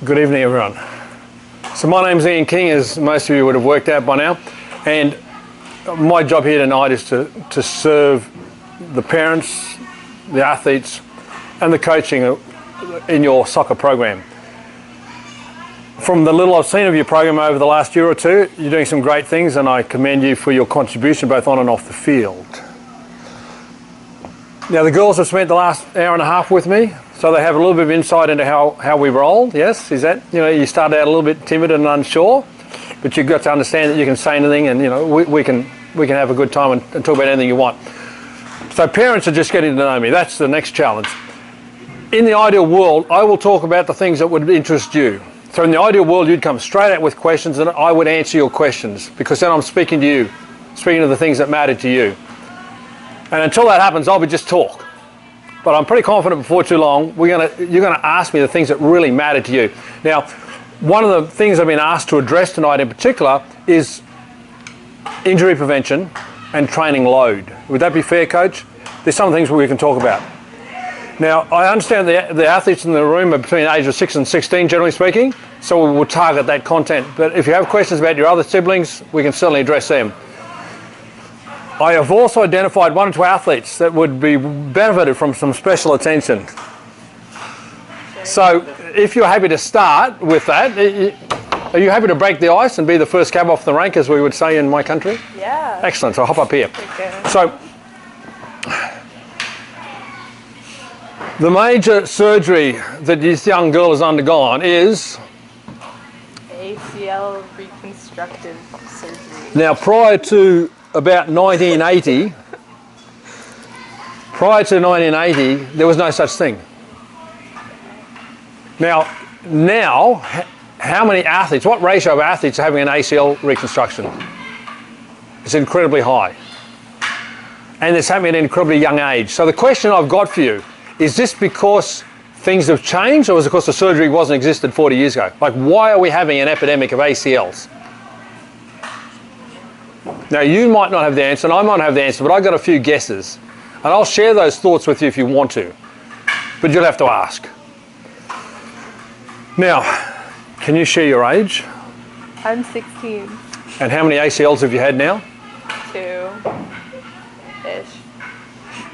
Good evening, everyone. So my name's Ian King, as most of you would have worked out by now, and my job here tonight is to serve the parents, the athletes, and the coaching in your soccer program. From the little I've seen of your program over the last year or two, you're doing some great things, and I commend you for your contribution both on and off the field. Now, the girls have spent the last hour and a half with me, so they have a little bit of insight into how we roll. Yes, is that, you started out a little bit timid and unsure, but you've got to understand that you can say anything, and we can have a good time and talk about anything you want. So parents are just getting to know me. That's the next challenge. In the ideal world, I will talk about the things that would interest you. So in the ideal world, you'd come straight out with questions, and I would answer your questions, because then I'm speaking to you, speaking to the things that matter to you. And until that happens, I'll be just talk. But I'm pretty confident before too long, you're going to ask me the things that really matter to you. Now, one of the things I've been asked to address tonight in particular is injury prevention and training load. Would that be fair, Coach? There's some things we can talk about. Now, I understand the athletes in the room are between the age of 6 and 16, generally speaking, so we will target that content. But if you have questions about your other siblings, we can certainly address them. I have also identified 1 or 2 athletes that would be benefited from some special attention. So if you're happy to start with that, are you happy to break the ice and be the first cab off the rank, as we would say in my country? Yeah. Excellent, so hop up here. Okay. So the major surgery that this young girl has undergone is ACL reconstructive surgery. Now, prior to about 1980, there was no such thing. Now, how many athletes, what ratio of athletes are having an ACL reconstruction? It's incredibly high. And it's happening at an incredibly young age. So the question I've got for you, is this because things have changed, or is it because the surgery wasn't existed 40 years ago? Like, why are we having an epidemic of ACLs? Now, you might not have the answer, and I might not have the answer, but I've got a few guesses. And I'll share those thoughts with you if you want to. But you'll have to ask. Now, can you share your age? I'm 16. And how many ACLs have you had now? 2-ish.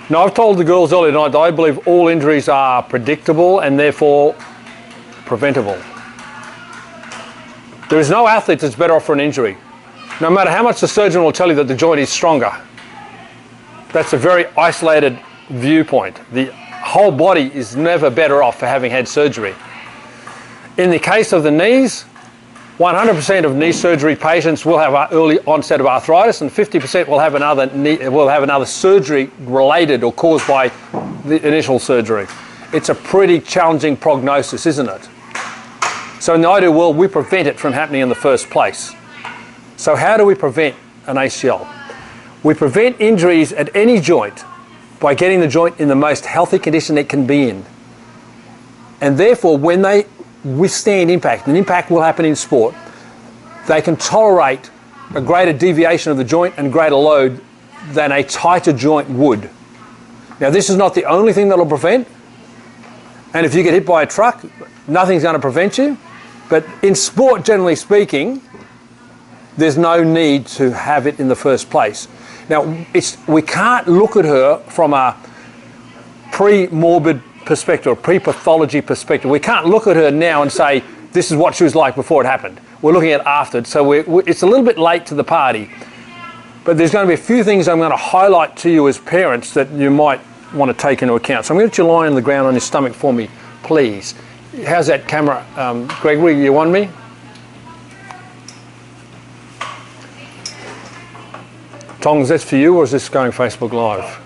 Now, I've told the girls earlier tonight that I believe all injuries are predictable and therefore preventable. There is no athlete that's better off for an injury. No matter how much the surgeon will tell you that the joint is stronger. That's a very isolated viewpoint. The whole body is never better off for having had surgery. In the case of the knees, 100% of knee surgery patients will have an early onset of arthritis, and 50% will have another surgery related or caused by the initial surgery. It's a pretty challenging prognosis, isn't it? So in the ideal world, we prevent it from happening in the first place. So how do we prevent an ACL? We prevent injuries at any joint by getting the joint in the most healthy condition it can be in. And therefore, when they withstand impact, and impact will happen in sport, they can tolerate a greater deviation of the joint and greater load than a tighter joint would. Now, this is not the only thing that will prevent, and if you get hit by a truck, nothing's going to prevent you. But in sport, generally speaking, there's no need to have it in the first place. Now, we can't look at her from a pre-morbid perspective, or pre-pathology perspective. We can't look at her now and say, this is what she was like before it happened. We're looking at after. So it's a little bit late to the party. But there's going to be a few things I'm going to highlight to you as parents that you might want to take into account. So I'm going to get you lying on the ground on your stomach for me, please. How's that camera? Gregory, you on me? Tongs, that's for you, or is this going Facebook Live?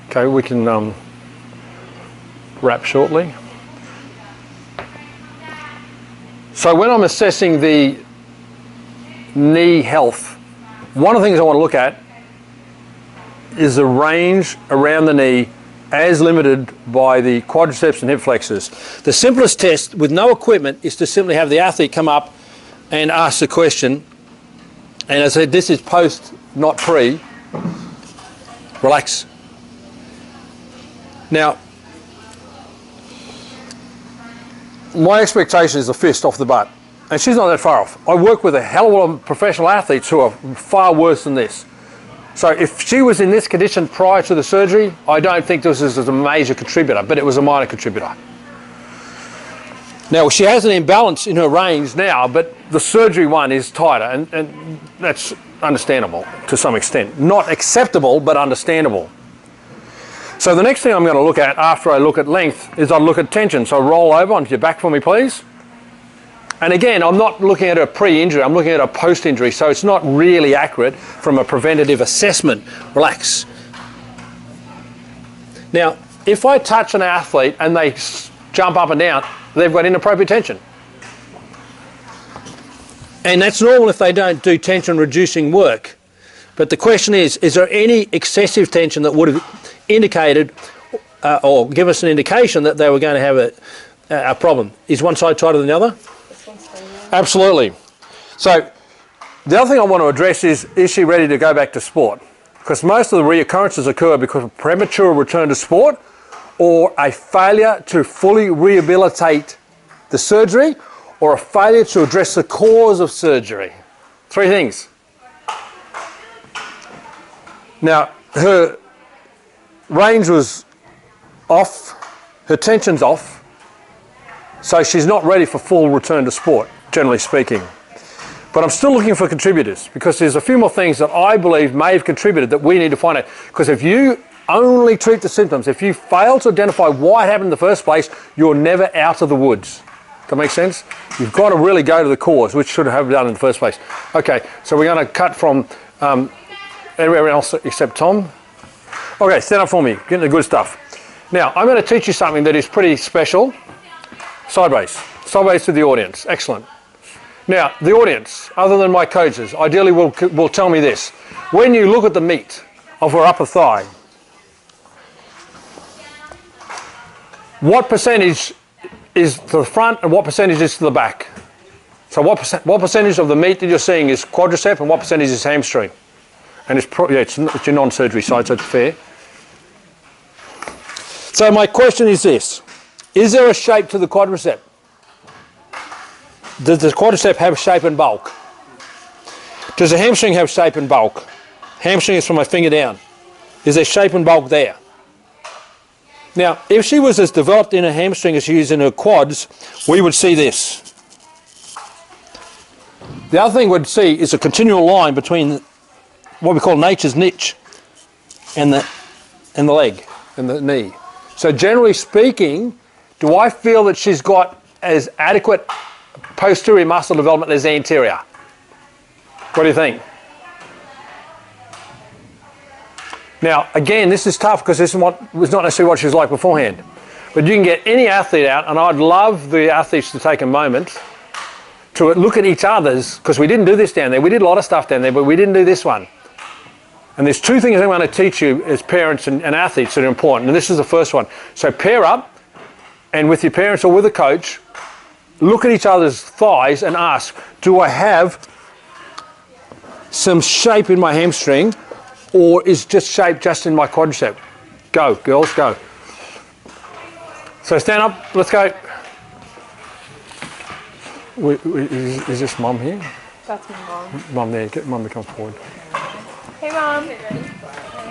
Okay, we can wrap shortly. So when I'm assessing the knee health, one of the things I want to look at is the range around the knee as limited by the quadriceps and hip flexors. The simplest test with no equipment is to simply have the athlete come up and ask the question. And as I said, this is post, not pre. Relax. Now, my expectation is a fist off the butt. And she's not that far off. I work with a hell of a lot of professional athletes who are far worse than this. So if she was in this condition prior to the surgery, I don't think this is a major contributor, but it was a minor contributor. Now, she has an imbalance in her range now, but the surgery one is tighter, and that's understandable to some extent. Not acceptable, but understandable. So the next thing I'm going to look at after I look at length is I'll look at tension. So roll over onto your back for me, please. And again, I'm not looking at a pre-injury, I'm looking at a post-injury, so it's not really accurate from a preventative assessment. Relax. Now, if I touch an athlete and they jump up and down, they've got inappropriate tension. And that's normal if they don't do tension reducing work. But the question is there any excessive tension that would have indicated or give us an indication that they were going to have a problem? Is one side tighter than the other? Absolutely. So the other thing I want to address is she ready to go back to sport? Because most of the reoccurrences occur because of premature return to sport or a failure to fully rehabilitate the surgery or a failure to address the cause of surgery. Three things. Now, her range was off, her tension's off, so she's not ready for full return to sport, generally speaking. But I'm still looking for contributors because there's a few more things that I believe may have contributed that we need to find out. Because if you only treat the symptoms, if you fail to identify why it happened in the first place, you're never out of the woods. Does that make sense? You've got to really go to the cause, which should have been done in the first place. Okay, so we're going to cut from everyone else except Tom. Okay, stand up for me, getting the good stuff. Now, I'm going to teach you something that is pretty special. Sideways to the audience, excellent. Now, the audience, other than my coaches, ideally will tell me this. When you look at the meat of her upper thigh, what percentage is to the front and what percentage is to the back? So what percentage of the meat that you're seeing is quadricep and what percentage is hamstring? And it's your non-surgery side, so it's fair. So my question is this. Is there a shape to the quadricep? Does the quadricep have shape and bulk? Does the hamstring have shape and bulk? Hamstring is from my finger down. Is there shape and bulk there? Now, if she was as developed in her hamstring as she is in her quads, we would see this. The other thing we'd see is a continual line between what we call nature's niche and the leg and the knee. So generally speaking, do I feel that she's got as adequate posterior muscle development as anterior? What do you think? Now, again, this is tough because this was not necessarily what she was like beforehand. But you can get any athlete out, and I'd love the athletes to take a moment to look at each other's, because we didn't do this down there. We did a lot of stuff down there, but we didn't do this one. And there's two things I'm going to teach you as parents and athletes that are important, and this is the first one. So pair up, and with your parents or with a coach, look at each other's thighs and ask, do I have some shape in my hamstring, or is just shape just in my quadricep? Go, girls, go. So stand up, let's go. Is this Mum here? That's my mom. Mum there, get Mum to come forward. Hey, Mom.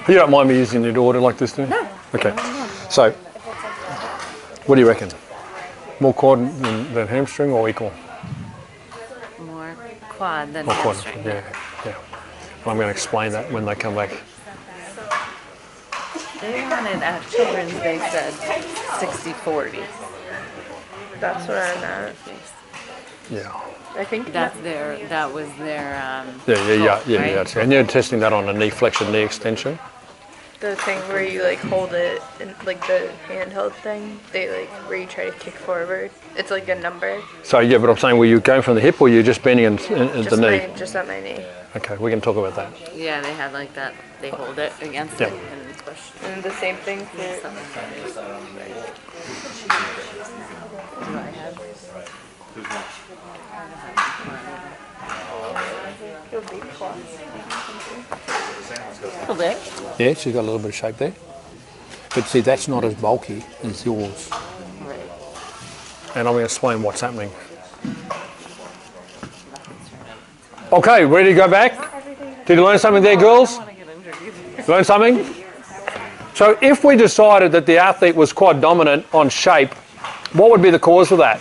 You don't mind me using your daughter like this, do you? No. Okay, so what do you reckon? More quad than hamstring or equal? More quad than More quad, hamstring. yeah. I'm going to explain that when they come back. They wanted at Children's, they said 60-40. That's what I'm at. Yeah. I think That was their Yeah. right? And you're testing that on a knee flexion, knee extension. the thing where you like hold it and like the handheld thing, they like where you try to kick forward. It's like a number. So yeah, but I'm saying, were you going from the hip or you just bending at the knee? Just at my knee. Okay, we can talk about that. Yeah, they had like that. They hold it against Yeah. it and push. And the same thing for. Do I have? Your big claws. A little bit. Yeah, she's got a little bit of shape there. But see, that's not as bulky as yours. Right. and I'm going to explain what's happening. Okay, ready to go back? Did you learn something there, girls? Learn something? So if we decided that the athlete was quad dominant on shape, what would be the cause of that?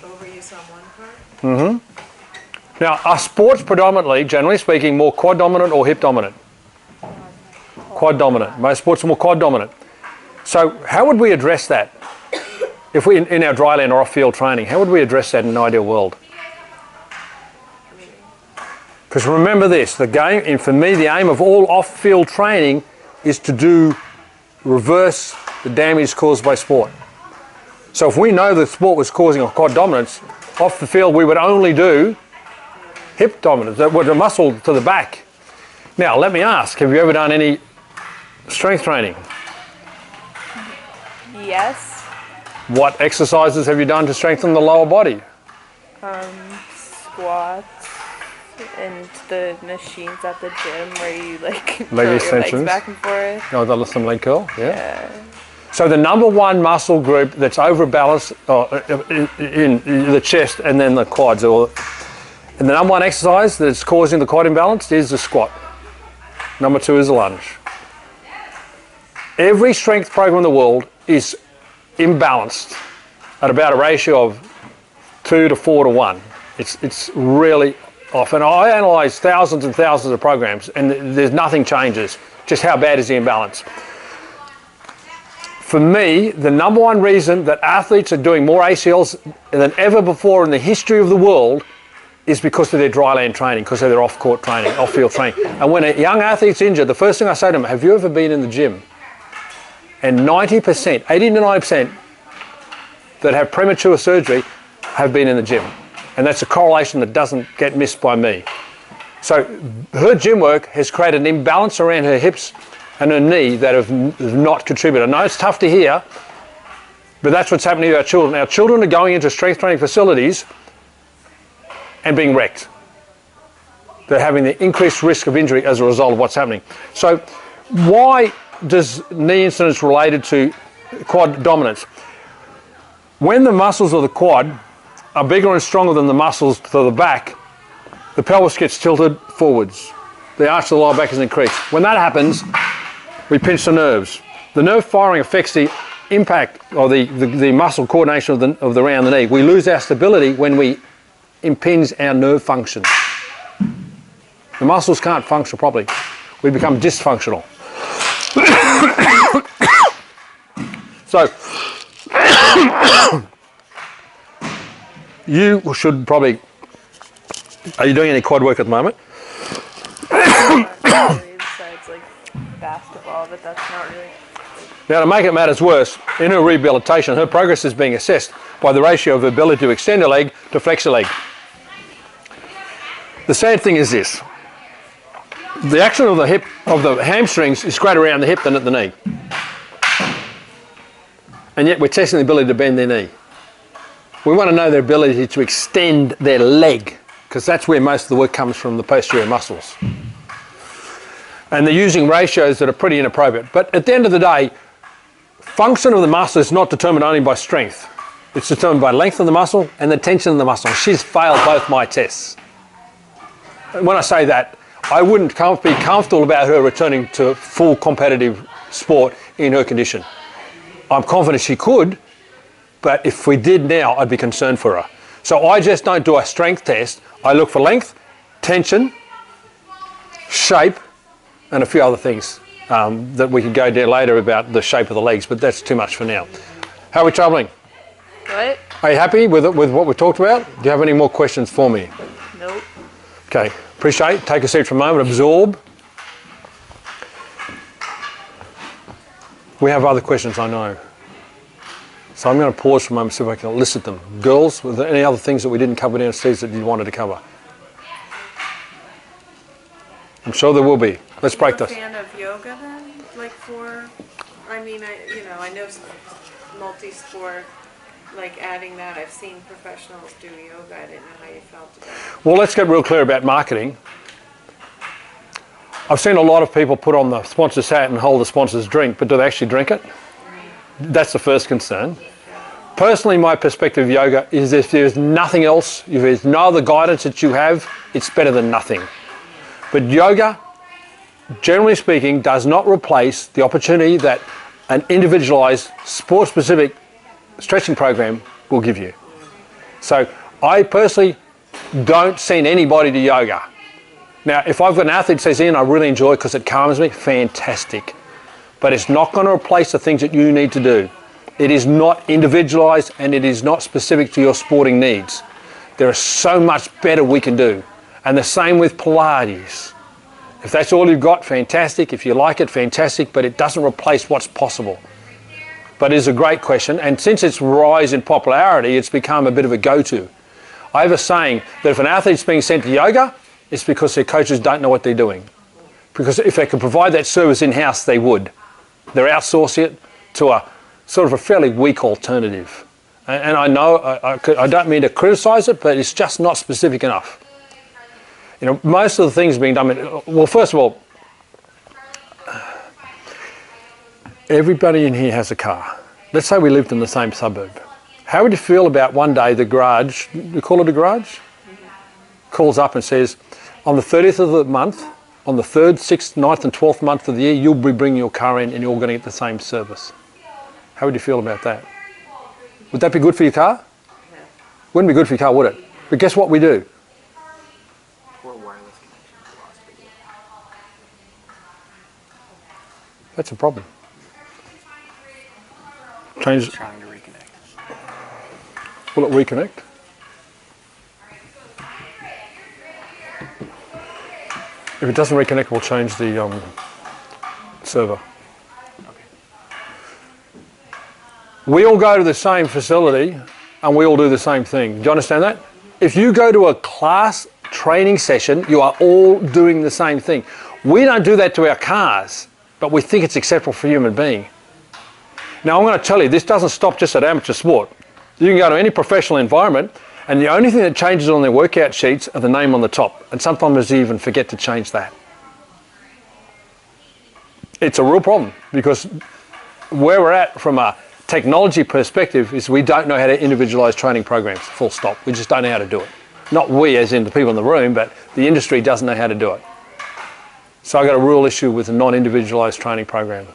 Overuse on one part? Now, are sports predominantly, generally speaking, more quad dominant or hip dominant? Quad dominant. Most sports are more quad dominant. So how would we address that? If we, in our dryland or off-field training, how would we address that in an ideal world? Because remember this, the game, and for me, the aim of all off-field training is to reverse the damage caused by sport. So if we know the sport was causing a quad dominance, off the field we would only do hip dominance, with a muscle to the back. Now, let me ask, have you ever done any strength training? Yes. What exercises have you done to strengthen the lower body? Squats and the machines at the gym where you like Leg throw your extensions. legs back and forth. Oh, some leg curl, yeah. So the number one muscle group that's overbalanced in the chest and then the quads, and the number one exercise that's causing the quad imbalance is the squat. Number two is the lunge. Every strength program in the world is imbalanced at about a ratio of 2 to 4 to 1. It's really off. And I analyse thousands and thousands of programs and there's nothing changes. Just how bad is the imbalance? For me, the number one reason that athletes are doing more ACLs than ever before in the history of the world is because of their dryland training, because of their off-court training, off-field training. And when a young athlete's injured, the first thing I say to them, have you ever been in the gym? And 90%, 80 to 90% that have premature surgery have been in the gym. And that's a correlation that doesn't get missed by me. So her gym work has created an imbalance around her hips and her knee that have not contributed. I know it's tough to hear, but that's what's happening to our children. Our children are going into strength training facilities and being wrecked. They're having the increased risk of injury as a result of what's happening. So why does knee incidence related to quad dominance? When the muscles of the quad are bigger and stronger than the muscles to the back, the pelvis gets tilted forwards. The arch of the lower back is increased. When that happens, we pinch the nerves. The nerve firing affects the impact or the muscle coordination of the around the knee. We lose our stability when we impinge our nerve function. The muscles can't function properly. We become dysfunctional. So, you should probably, are you doing any quad work at the moment? Besides like basketball, but that's not really. Now to make it matters worse, in her rehabilitation, her progress is being assessed by the ratio of her ability to extend her leg to flex her leg. The sad thing is this, the action of the hip, of the hamstrings is greater around the hip than at the knee. And yet we're testing the ability to bend their knee. We want to know their ability to extend their leg, because that's where most of the work comes from, the posterior muscles. And they're using ratios that are pretty inappropriate. But at the end of the day, function of the muscle is not determined only by strength. It's determined by length of the muscle and the tension of the muscle. She's failed both my tests. And when I say that, I wouldn't be comfortable about her returning to full competitive sport in her condition. I'm confident she could, but if we did now, I'd be concerned for her. So I just don't do a strength test. I look for length, tension, shape, and a few other things that we can go there later about the shape of the legs, but that's too much for now. How are we travelling? What? Are you happy with what we talked about? Do you have any more questions for me? Nope. Okay, appreciate it. Take a seat for a moment, absorb. We have other questions, I know. So I'm going to pause for a moment so I can elicit them. Girls, were there any other things that we didn't cover downstairs that you wanted to cover? I'm sure there will be. Let's break this. Are you a fan of yoga then? Like for, I mean, I know multi-sport, like adding that. I've seen professionals do yoga. I didn't know how you felt about it. Well, let's get real clear about marketing. I've seen a lot of people put on the sponsor's hat and hold the sponsor's drink, but do they actually drink it? That's the first concern. Personally, my perspective of yoga is if there's nothing else, if there's no other guidance that you have, it's better than nothing. But yoga, generally speaking, does not replace the opportunity that an individualized, sport-specific stretching program will give you. So I personally don't send anybody to yoga. Now, if I've got an athlete that says, Ian, I really enjoy it because it calms me, fantastic. But it's not going to replace the things that you need to do. It is not individualized and it is not specific to your sporting needs. There is so much better we can do. And the same with Pilates. If that's all you've got, fantastic. If you like it, fantastic, but it doesn't replace what's possible. But it is a great question, and since its rise in popularity, it's become a bit of a go-to. I have a saying that if an athlete's being sent to yoga, it's because their coaches don't know what they're doing. Because if they could provide that service in-house, they would. They're outsourcing it to a sort of a fairly weak alternative. And I know, I don't mean to criticise it, but it's just not specific enough. You know, most of the things being done, well, first of all, everybody in here has a car. Let's say we lived in the same suburb. How would you feel about one day the garage, you call it a garage? Calls up and says, on the 30th of the month, on the 3rd, 6th, 9th and 12th month of the year, you'll be bringing your car in and you're going to get the same service. How would you feel about that? Would that be good for your car? Yeah. Wouldn't be good for your car, would it? But guess what we do? That's a problem. Change. Trying to reconnect. Will it reconnect? If it doesn't reconnect, we'll change the server. We all go to the same facility and we all do the same thing. Do you understand that? If you go to a class training session, you are all doing the same thing. We don't do that to our cars, but we think it's acceptable for a human being. Now, I'm going to tell you, this doesn't stop just at amateur sport. You can go to any professional environment, and the only thing that changes on their workout sheets are the name on the top. And sometimes they even forget to change that. It's a real problem, because where we're at from a technology perspective is we don't know how to individualise training programs, full stop. We just don't know how to do it. Not we, as in the people in the room, but the industry doesn't know how to do it. So I've got a real issue with a non-individualised training program.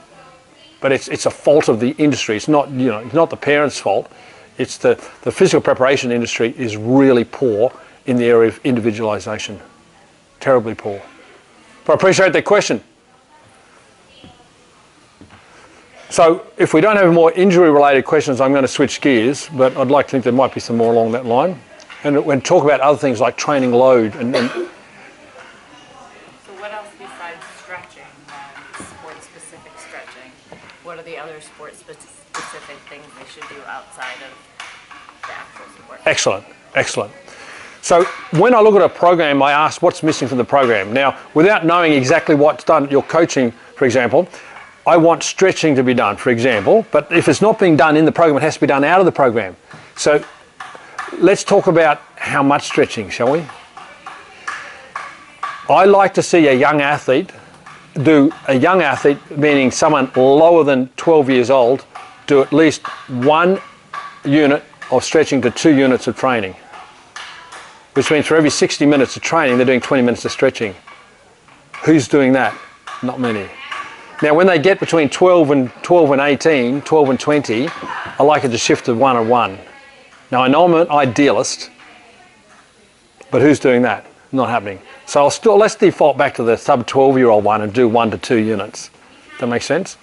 But it's a fault of the industry. It's not, you know, it's not the parents' fault. It's the physical preparation industry is really poor in the area of individualisation. Terribly poor. But I appreciate that question. So if we don't have more injury-related questions, I'm going to switch gears, but I'd like to think there might be some more along that line. And when talk about other things like training load and So what else besides stretching, sport-specific stretching? What are the other sport-specific things they should do outside of the actual sport? Excellent, excellent. So when I look at a program, I ask what's missing from the program. Now, without knowing exactly what's done at your coaching, for example, I want stretching to be done, for example, but if it's not being done in the program, it has to be done out of the program. So let's talk about how much stretching, shall we? I like to see a young athlete meaning someone lower than 12 years old, do at least 1 unit of stretching to 2 units of training. Which means for every 60 minutes of training, they're doing 20 minutes of stretching. Who's doing that? Not many. Now, when they get between 12 and 18, 12 and 20, I like it to shift to 1 and 1. Now, I know I'm an idealist, but who's doing that? Not happening. So let's default back to the sub-12-year-old one and do 1 to 2 units. That makes sense?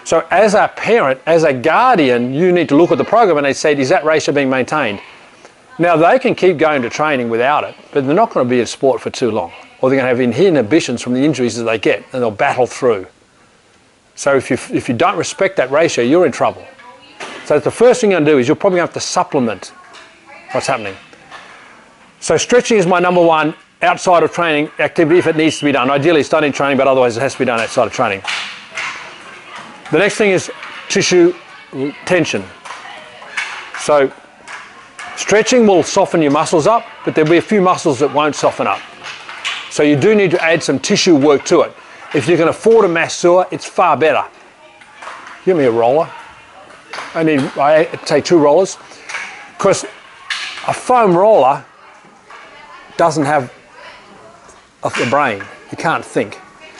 So as a parent, as a guardian, you need to look at the program and they say, is that ratio being maintained? Now, they can keep going to training without it, but they're not going to be in sport for too long. Or they're going to have inhibitions from the injuries that they get, and they'll battle through. So if you don't respect that ratio, you're in trouble. So the first thing you're going to do is you're probably going to have to supplement what's happening. So stretching is my number one outside of training activity if it needs to be done. Ideally it's done in training, but otherwise it has to be done outside of training. The next thing is tissue tension. So stretching will soften your muscles up, but there'll be a few muscles that won't soften up. So you do need to add some tissue work to it. If you can afford a masseur, it's far better. Give me a roller. I take 2 rollers, because a foam roller doesn't have a brain. You can't think.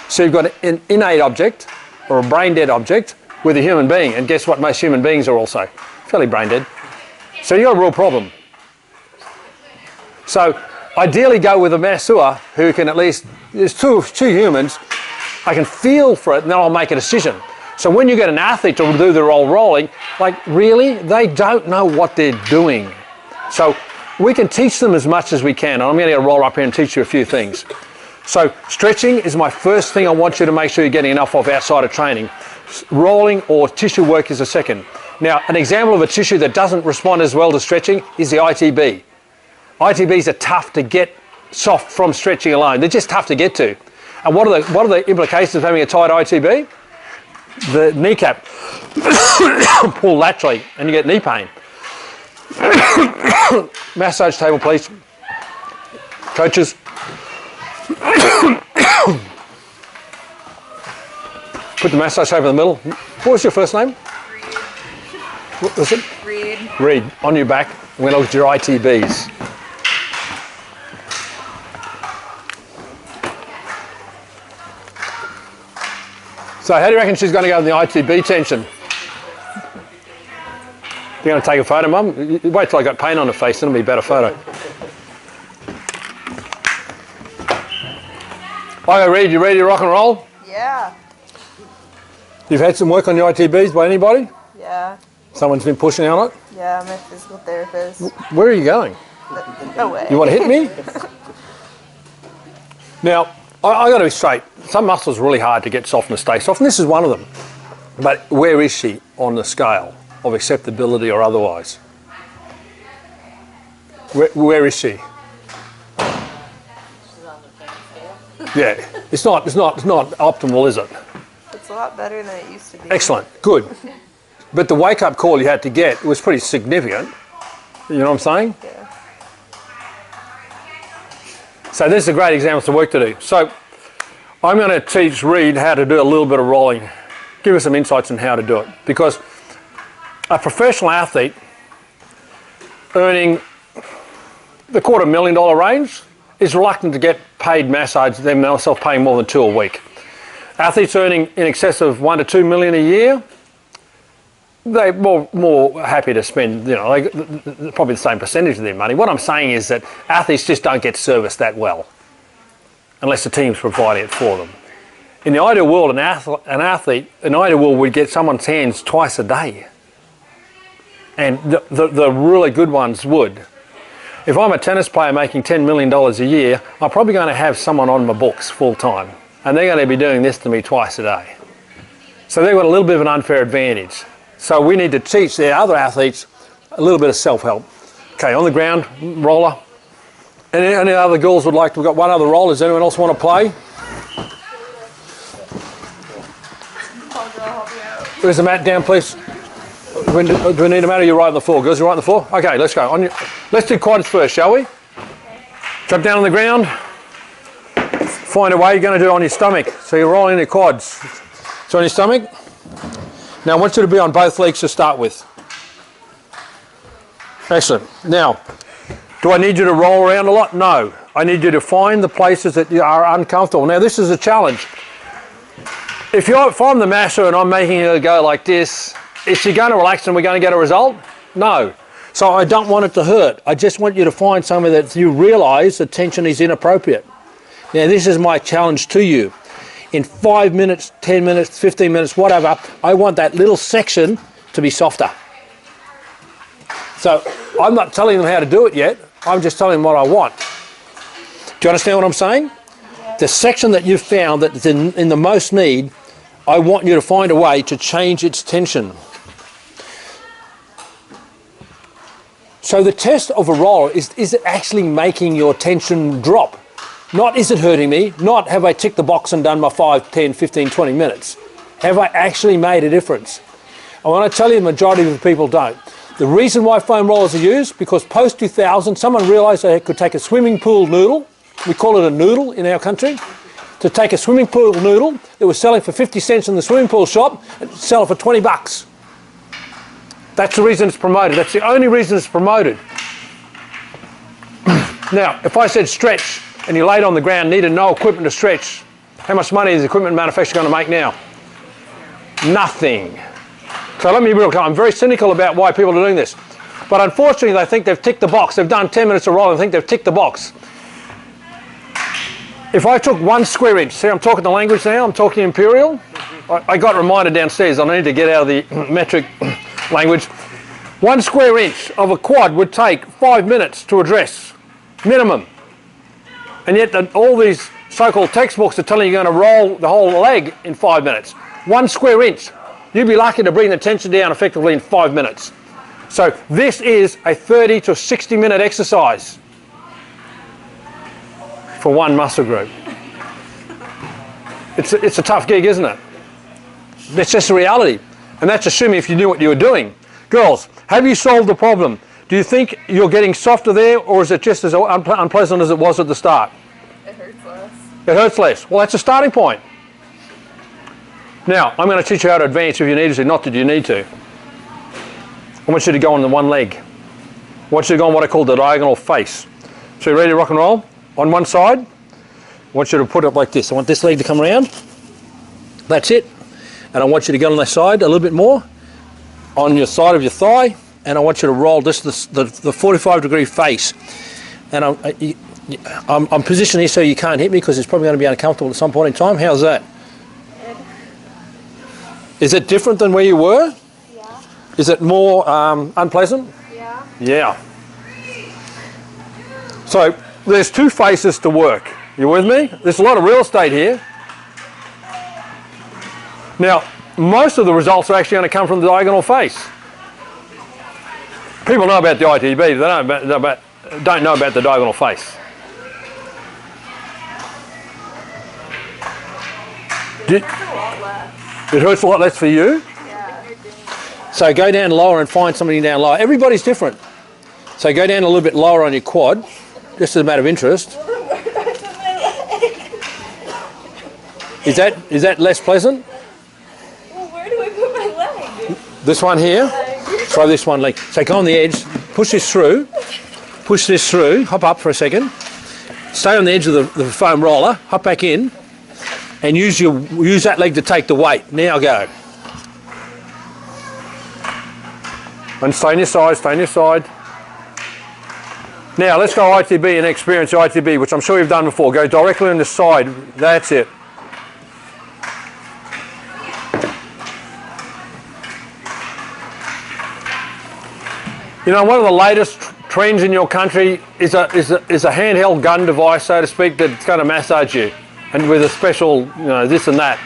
So you've got an innate object, or a brain-dead object, with a human being. And guess what? Most human beings are also fairly brain-dead. So you've got a real problem. So ideally go with a masseur who can at least, there's two humans, I can feel for it and then I'll make a decision. So when you get an athlete to do the rolling, like really, they don't know what they're doing. So we can teach them as much as we can. And I'm going to roll up here and teach you a few things. So stretching is my first thing I want you to make sure you're getting enough of outside of training. Rolling or tissue work is a second. Now, an example of a tissue that doesn't respond as well to stretching is the ITB. ITBs are tough to get soft from stretching alone. They're just tough to get to. And what are the implications of having a tight ITB? The kneecap pull laterally and you get knee pain. Massage table, please. Coaches. Put the massage table in the middle. What was your first name? Reed. What was it? Reed. Reed. On your back. We're going to look at your ITBs. So how do you reckon she's going to go in the ITB tension? You're going to take a photo, Mum? Wait till I got paint on the face, then it'll be a better photo. Okay, Reed, you ready to rock and roll? Yeah. You've had some work on your ITBs by anybody? Yeah. Someone's been pushing on it? Yeah, I'm a physical therapist. Where are you going? No way. You want to hit me? Now, I got to be straight. Some muscles are really hard to get soft and stay soft, and this is one of them. But where is she on the scale of acceptability or otherwise? Where is she? Yeah, it's not optimal, is it? It's a lot better than it used to be. Excellent, good. But the wake-up call you had to get was pretty significant. You know what I'm saying? Yeah. So this is a great example of work to do. So I'm going to teach Reed how to do a little bit of rolling. Give us some insights on how to do it. Because a professional athlete earning the $250,000 range is reluctant to get paid massage themselves paying more than 2 a week. Athletes earning in excess of $1 to $2 million a year, they're more happy to spend, probably the same percentage of their money. What I'm saying is that athletes just don't get serviced that well unless the team's providing it for them. In the ideal world, an athlete would get someone's hands twice a day. And the really good ones would. If I'm a tennis player making $10 million a year, I'm probably going to have someone on my books full time. And they're going to be doing this to me twice a day. So they've got a little bit of an unfair advantage. So we need to teach the other athletes a little bit of self-help. Okay, on the ground, roller. Any other girls would like to? We've got one other roller. Does anyone else want to play? Where's the mat down, please? Do we need a mat or you're right on the floor? Girls, you're right on the floor? Okay, let's go. Let's do quads first, shall we? Drop down on the ground. Find a way. You're going to do it on your stomach. So you're rolling your quads. So on your stomach. Now I want you to be on both legs to start with. Excellent. Now, do I need you to roll around a lot? No. I need you to find the places that you are uncomfortable. Now this is a challenge. If I'm the master and I'm making her go like this, is she going to relax and we're going to get a result? No. So I don't want it to hurt. I just want you to find somewhere that you realise the tension is inappropriate. Now this is my challenge to you. In 5 minutes, 10 minutes, 15 minutes, whatever, I want that little section to be softer. So I'm not telling them how to do it yet. I'm just telling them what I want. Do you understand what I'm saying? Yeah. The section that you've found that is in the most need, I want you to find a way to change its tension. So the test of a roller is it actually making your tension drop? Not is it hurting me, not have I ticked the box and done my 5, 10, 15, 20 minutes. Have I actually made a difference? I want to tell you the majority of the people don't. The reason why foam rollers are used, because post-2000 someone realised they could take a swimming pool noodle, we call it a noodle in our country, to take a swimming pool noodle that was selling for 50 cents in the swimming pool shop and sell it for 20 bucks. That's the reason it's promoted. That's the only reason it's promoted. Now, if I said stretch and you laid on the ground, needed no equipment to stretch, how much money is the equipment manufacturer going to make now? Nothing. So let me be real clear. I'm very cynical about why people are doing this. But unfortunately, they think they've ticked the box. They've done 10 minutes of rolling and think they've ticked the box. If I took 1 square inch, see I'm talking the language now, I'm talking imperial. I got reminded downstairs, I need to get out of the metric language. 1 square inch of a quad would take 5 minutes to address, minimum. And yet all these so-called textbooks are telling you you're going to roll the whole leg in 5 minutes. 1 square inch. You'd be lucky to bring the tension down effectively in 5 minutes. So this is a 30 to 60 minute exercise for one muscle group. It's a tough gig, isn't it? That's just the reality. And that's assuming if you knew what you were doing. Girls, have you solved the problem? Do you think you're getting softer there, or is it just as unpleasant as it was at the start? It hurts less. It hurts less. Well, that's a starting point. Now, I'm going to teach you how to advance if you need to, not that you need to. I want you to go on the one leg. I want you to go on what I call the diagonal face. So you ready to rock and roll? On one side, I want you to put it like this. I want this leg to come around. That's it. And I want you to go on that side a little bit more, on your side of your thigh, and I want you to roll this the 45-degree face. And I'm positioned here so you can't hit me because it's probably going to be uncomfortable at some point in time. How's that? Good. Is it different than where you were? Yeah. Is it more unpleasant? Yeah. Yeah. So there's 2 faces to work. You with me? There's a lot of real estate here. Now, most of the results are actually going to come from the diagonal face. People know about the ITB, they don't know about the diagonal face. It hurts a lot less. It hurts a lot less for you? Yeah. So go down lower and find something down lower. Everybody's different. So go down a little bit lower on your quad, just as a matter of interest. Is that less pleasant? Well, where do I put my leg? This one here? Try this one leg. So go on the edge, push this through, hop up for a second, stay on the edge of the foam roller, hop back in, and use that leg to take the weight. Now go. And stay on your side, stay on your side. Now let's go ITB and experience ITB, which I'm sure you've done before. Go directly on the side, that's it. You know, one of the latest trends in your country is a handheld gun device, so to speak, that's going to massage you, and with a special, this and that.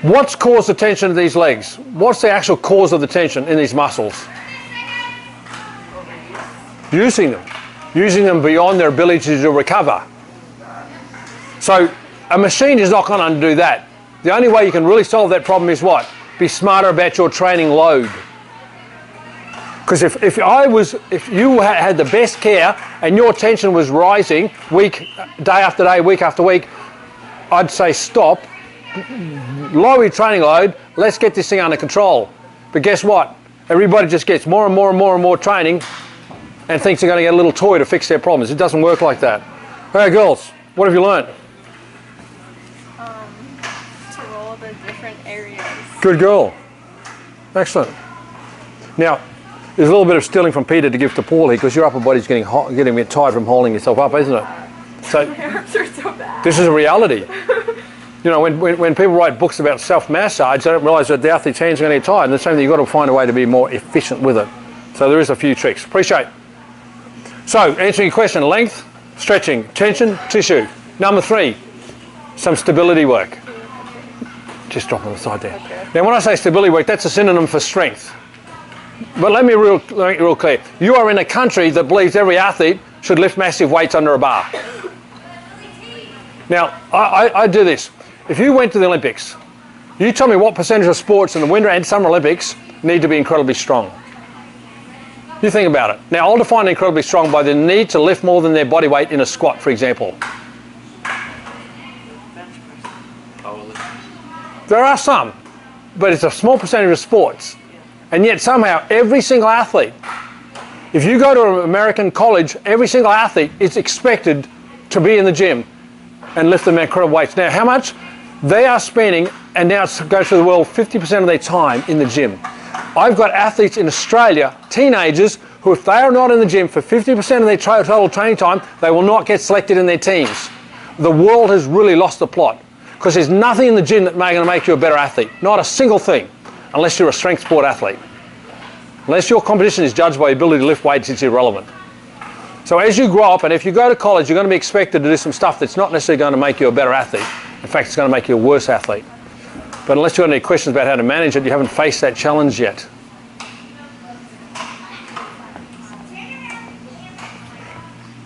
What's caused the tension of these legs? What's the actual cause of the tension in these muscles? Using them beyond their ability to recover. So a machine is not going to undo that. The only way you can really solve that problem is what? Be smarter about your training load. Because if you had the best care and your tension was rising day after day, week after week, I'd say stop, lower your training load, let's get this thing under control. But guess what? Everybody just gets more and more and more and more training and thinks they're going to get a little toy to fix their problems. It doesn't work like that. Hey girls, what have you learned? To roll the different areas. Good girl. Excellent. Now, there's a little bit of stealing from Peter to give to Paul here because your upper body's getting a bit tired from holding yourself up, isn't it? So My arms are so bad. this is a reality. You know, when people write books about self-massage, they don't realise that the athlete's hands are going to get tired, and the same thing, you've got to find a way to be more efficient with it. So there is a few tricks. Appreciate. So, answering your question, length, stretching, tension, tissue. Number 3, some stability work. Just drop on the side there. Okay. Now, when I say stability work, that's a synonym for strength. But let me make it real clear. You are in a country that believes every athlete should lift massive weights under a bar. Now, I do this. If you went to the Olympics, you tell me what percentage of sports in the Winter and Summer Olympics need to be incredibly strong. You think about it. Now, I'll define incredibly strong by the need to lift more than their body weight in a squat, for example. There are some. but it's a small percentage of sports. And yet somehow every single athlete, if you go to an American college, every single athlete is expected to be in the gym and lift the incredible weights. Now, how much? They are spending, and now it goes through the world, 50% of their time in the gym. I've got athletes in Australia, teenagers, who if they are not in the gym for 50% of their total training time, they will not get selected in their teams. The world has really lost the plot because there's nothing in the gym that's going to make you a better athlete. Not a single thing, unless you're a strength sport athlete. Unless your competition is judged by your ability to lift weights, it's irrelevant. So as you grow up, and if you go to college, you're going to be expected to do some stuff that's not necessarily going to make you a better athlete. In fact, it's going to make you a worse athlete. But unless you've got any questions about how to manage it, you haven't faced that challenge yet.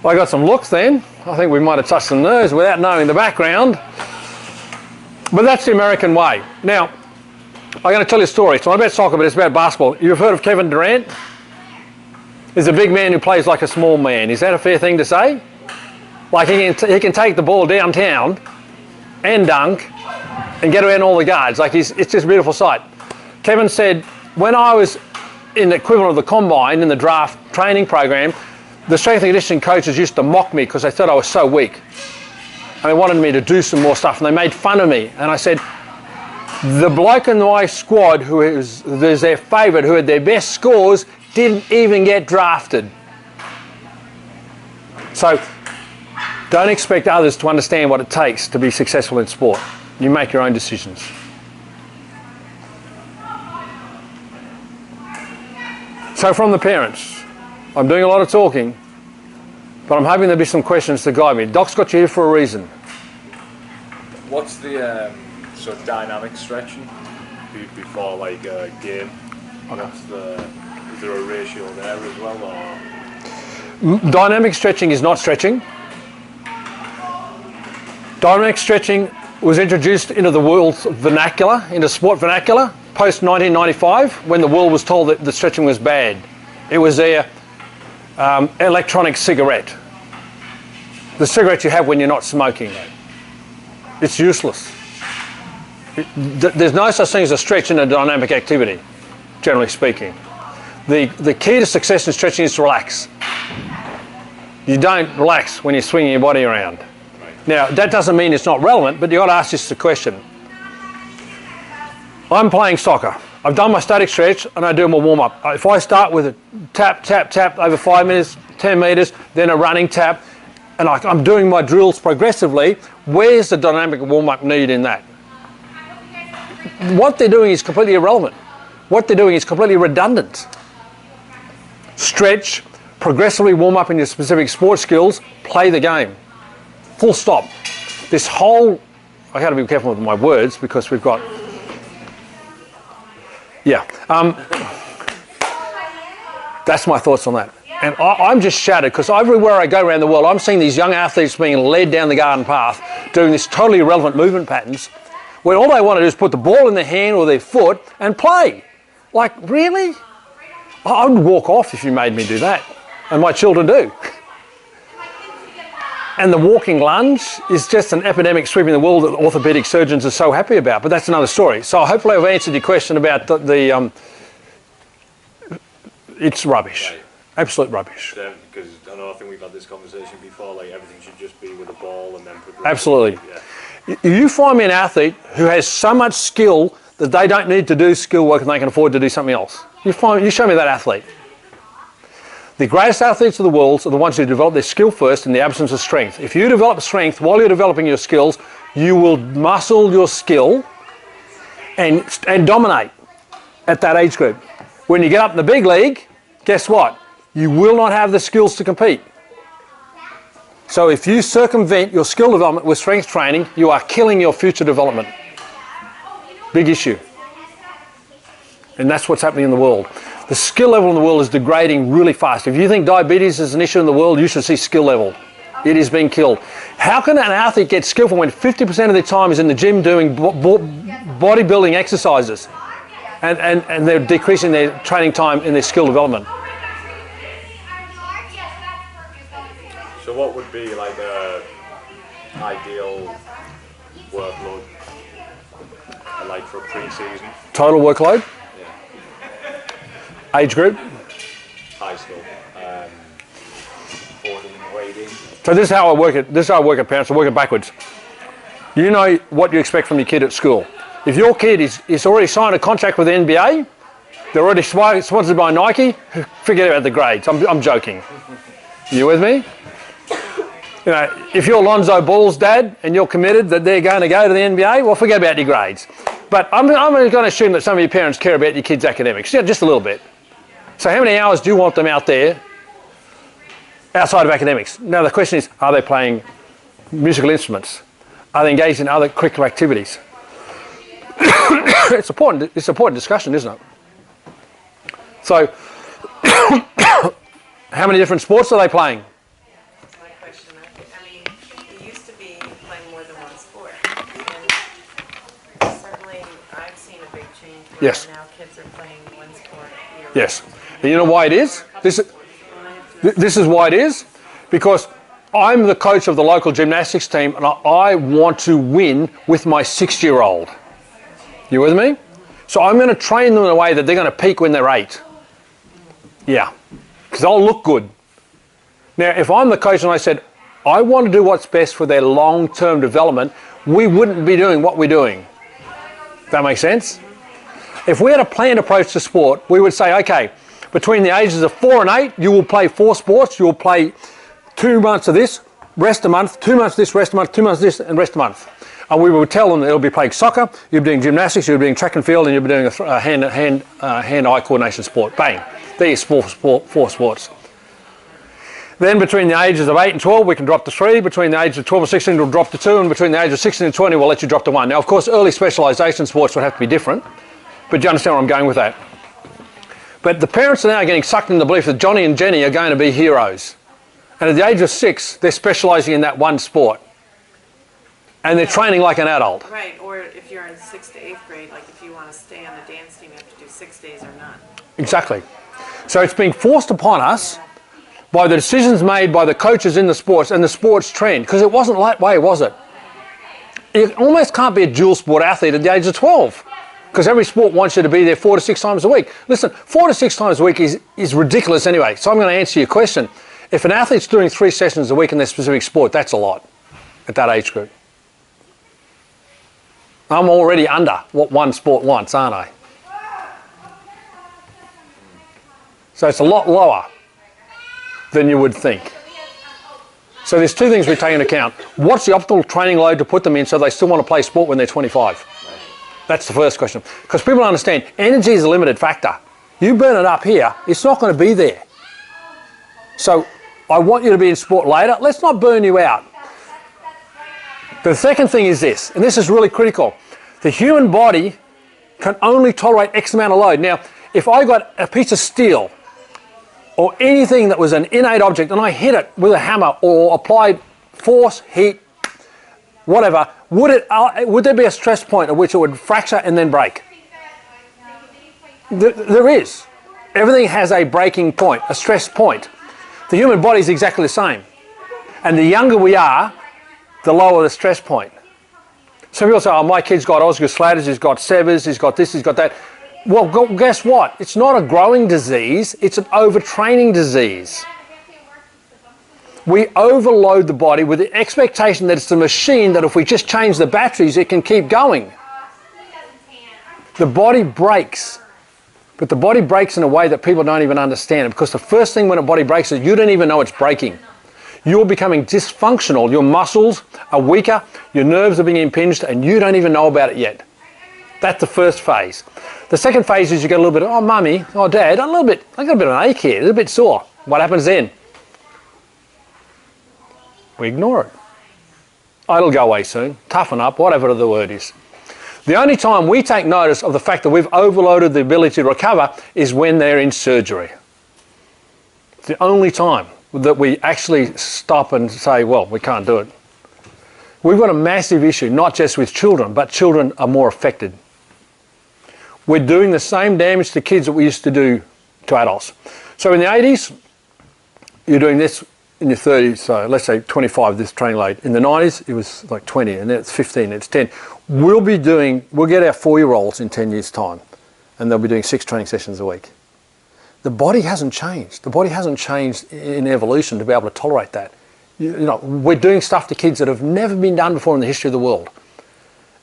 Well, I got some looks then. I think we might have touched some nerves without knowing the background. But that's the American way. Now, I'm going to tell you a story. It's not about soccer, but it's about basketball. You've heard of Kevin Durant? He's a big man who plays like a small man. Is that a fair thing to say? Like he can take the ball downtown and dunk and get around all the guards. Like it's just a beautiful sight. Kevin said, when I was in the equivalent of the combine in the draft training program, the strength and conditioning coaches used to mock me because they thought I was so weak. And they wanted me to do some more stuff, and they made fun of me. And I said, the bloke in my squad who is their favourite, who had their best scores, didn't even get drafted. So don't expect others to understand what it takes to be successful in sport. You make your own decisions. So from the parents, I'm doing a lot of talking, but I'm hoping there'll be some questions to guide me. Doc's got you here for a reason. What's the sort of dynamic stretching before like a game? Is there a ratio there as well? Or? Dynamic stretching is not stretching. Dynamic stretching was introduced into the world's vernacular, into sport vernacular, post 1995, when the world was told that the stretching was bad. It was their electronic cigarette. The cigarette you have when you're not smoking. It's useless. There's no such thing as a stretch in a dynamic activity, generally speaking. The key to success in stretching is to relax. You don't relax when you're swinging your body around. Now, that doesn't mean it's not relevant, but you've got to ask this question. I'm playing soccer. I've done my static stretch and I do my warm-up. If I start with a tap, tap, tap over 5 minutes, 10 metres, then a running tap, and I'm doing my drills progressively, where's the dynamic warm-up need in that? What they're doing is completely irrelevant. What they're doing is completely redundant. Stretch, progressively warm up in your specific sports skills, play the game. Full stop. This whole, I got to be careful with my words because we've got, yeah. That's my thoughts on that. And I'm just shattered because everywhere I go around the world, I'm seeing these young athletes being led down the garden path, doing this totally irrelevant movement patterns, where all they want to do is put the ball in their hand or their foot and play. Like, really? I would walk off if you made me do that. And my children do. And the walking lunge is just an epidemic sweeping the world that orthopaedic surgeons are so happy about. But that's another story. So hopefully I've answered your question about it's rubbish. Right. Absolute rubbish. Because I think we've had this conversation before, like everything should just be with a ball and then progress. Absolutely. Yeah. You find me an athlete who has so much skill that they don't need to do skill work and they can afford to do something else. You show me that athlete. The greatest athletes of the world are the ones who develop their skill first in the absence of strength. If you develop strength while you're developing your skills, you will muscle your skill and dominate at that age group. When you get up in the big league, guess what? You will not have the skills to compete. So if you circumvent your skill development with strength training, you are killing your future development. Big issue. And that's what's happening in the world. The skill level in the world is degrading really fast. If you think diabetes is an issue in the world, you should see skill level. It is being killed. How can an athlete get skillful when 50% of their time is in the gym doing bodybuilding exercises and they're decreasing their training time in their skill development? So what would be like the ideal workload? like for pre-season? Total workload? Yeah. Age group? High school. 14 or 18. So this is how I work it. This is how I work at parents. I work it backwards. You know what you expect from your kid at school. If your kid is already signed a contract with the NBA, they're already sponsored by Nike, forget about the grades. I'm joking. You with me? You know, if you're Lonzo Ball's dad and you're committed that they're going to go to the NBA, well, forget about your grades. But I'm going to assume that some of your parents care about your kids' academics, yeah, just a little bit. So how many hours do you want them out there outside of academics? Now the question is, are they playing musical instruments? Are they engaged in other curricular activities? It's important discussion, isn't it? So, how many different sports are they playing? That's my question. I mean, it used to be playing more than one sport. And certainly I've seen a big change where Yes. now kids are playing one sport year Yes. And you know why it is? This is why it is. Because I'm the coach of the local gymnastics team and I want to win with my 6-year-old. You with me? So I'm going to train them in a way that they're going to peak when they're 8. Yeah. Because they'll look good. Now, if I'm the coach and I said, I want to do what's best for their long-term development, we wouldn't be doing what we're doing. That makes sense? If we had a planned approach to sport, we would say, okay, between the ages of 4 and 8, you will play 4 sports. You'll play 2 months of this, rest a month, 2 months of this, rest a month, 2 months of this, and rest a month. And we would tell them that they'll be playing soccer, you'll be doing gymnastics, you'll be doing track and field, and you'll be doing a hand-eye coordination sport. Bang. There's 4 sports. Then between the ages of 8 and 12, we can drop to 3. Between the ages of 12 and 16, we'll drop to 2. And between the ages of 16 and 20, we'll let you drop to 1. Now, of course, early specialisation sports would have to be different. But do you understand where I'm going with that? But the parents are now getting sucked into the belief that Johnny and Jenny are going to be heroes. And at the age of 6, they're specialising in that one sport. And they're training like an adult. Right, or if you're in 6th to 8th grade, like if you want to stay on the dance team, you have to do 6 days or none. Exactly. So it's being forced upon us by the decisions made by the coaches in the sports and the sports trend, because it wasn't that way, was it? You almost can't be a dual sport athlete at the age of 12, because every sport wants you to be there 4 to 6 times a week. Listen, 4 to 6 times a week is ridiculous anyway, so I'm going to answer your question. If an athlete's doing 3 sessions a week in their specific sport, that's a lot at that age group. I'm already under what one sport wants, aren't I? So it's a lot lower than you would think. So there's 2 things we take into account. What's the optimal training load to put them in so they still want to play sport when they're 25? That's the first question. Because people understand energy is a limited factor. You burn it up here, it's not going to be there. So I want you to be in sport later. Let's not burn you out. The second thing is this, and this is really critical. The human body can only tolerate X amount of load. Now, if I got a piece of steel or anything that was an innate object and I hit it with a hammer or applied force, heat, whatever, would there be a stress point at which it would fracture and then break? There is. Everything has a breaking point, a stress point. The human body is exactly the same. And the younger we are, the lower the stress point. Some people say, oh, my kid's got osgood-Schlatter's, he's got severs, he's got this, he's got that. Well, guess what? It's not a growing disease, it's an overtraining disease. We overload the body with the expectation that it's a machine that if we just change the batteries, it can keep going. The body breaks. But the body breaks in a way that people don't even understand it, because the first thing when a body breaks is you don't even know it's breaking. You're becoming dysfunctional. Your muscles are weaker, your nerves are being impinged, and you don't even know about it yet. That's the first phase. The second phase is you get a little bit of, oh, mummy, oh, dad, I got a bit of an ache here, a little bit sore. What happens then? We ignore it. Oh, it'll go away soon. Toughen up, whatever the word is. The only time we take notice of the fact that we've overloaded the ability to recover is when they're in surgery. It's the only time that we actually stop and say, well, we can't do it. We've got a massive issue, not just with children, but children are more affected. We're doing the same damage to kids that we used to do to adults. So in the 80s, you're doing this in your 30s, so let's say 25 this training load. In the 90s, it was like 20, and then it's 15, it's 10. We'll get our 4-year-olds in 10 years' time, and they'll be doing 6 training sessions a week. The body hasn't changed. The body hasn't changed in evolution to be able to tolerate that. You know, we're doing stuff to kids that have never been done before in the history of the world.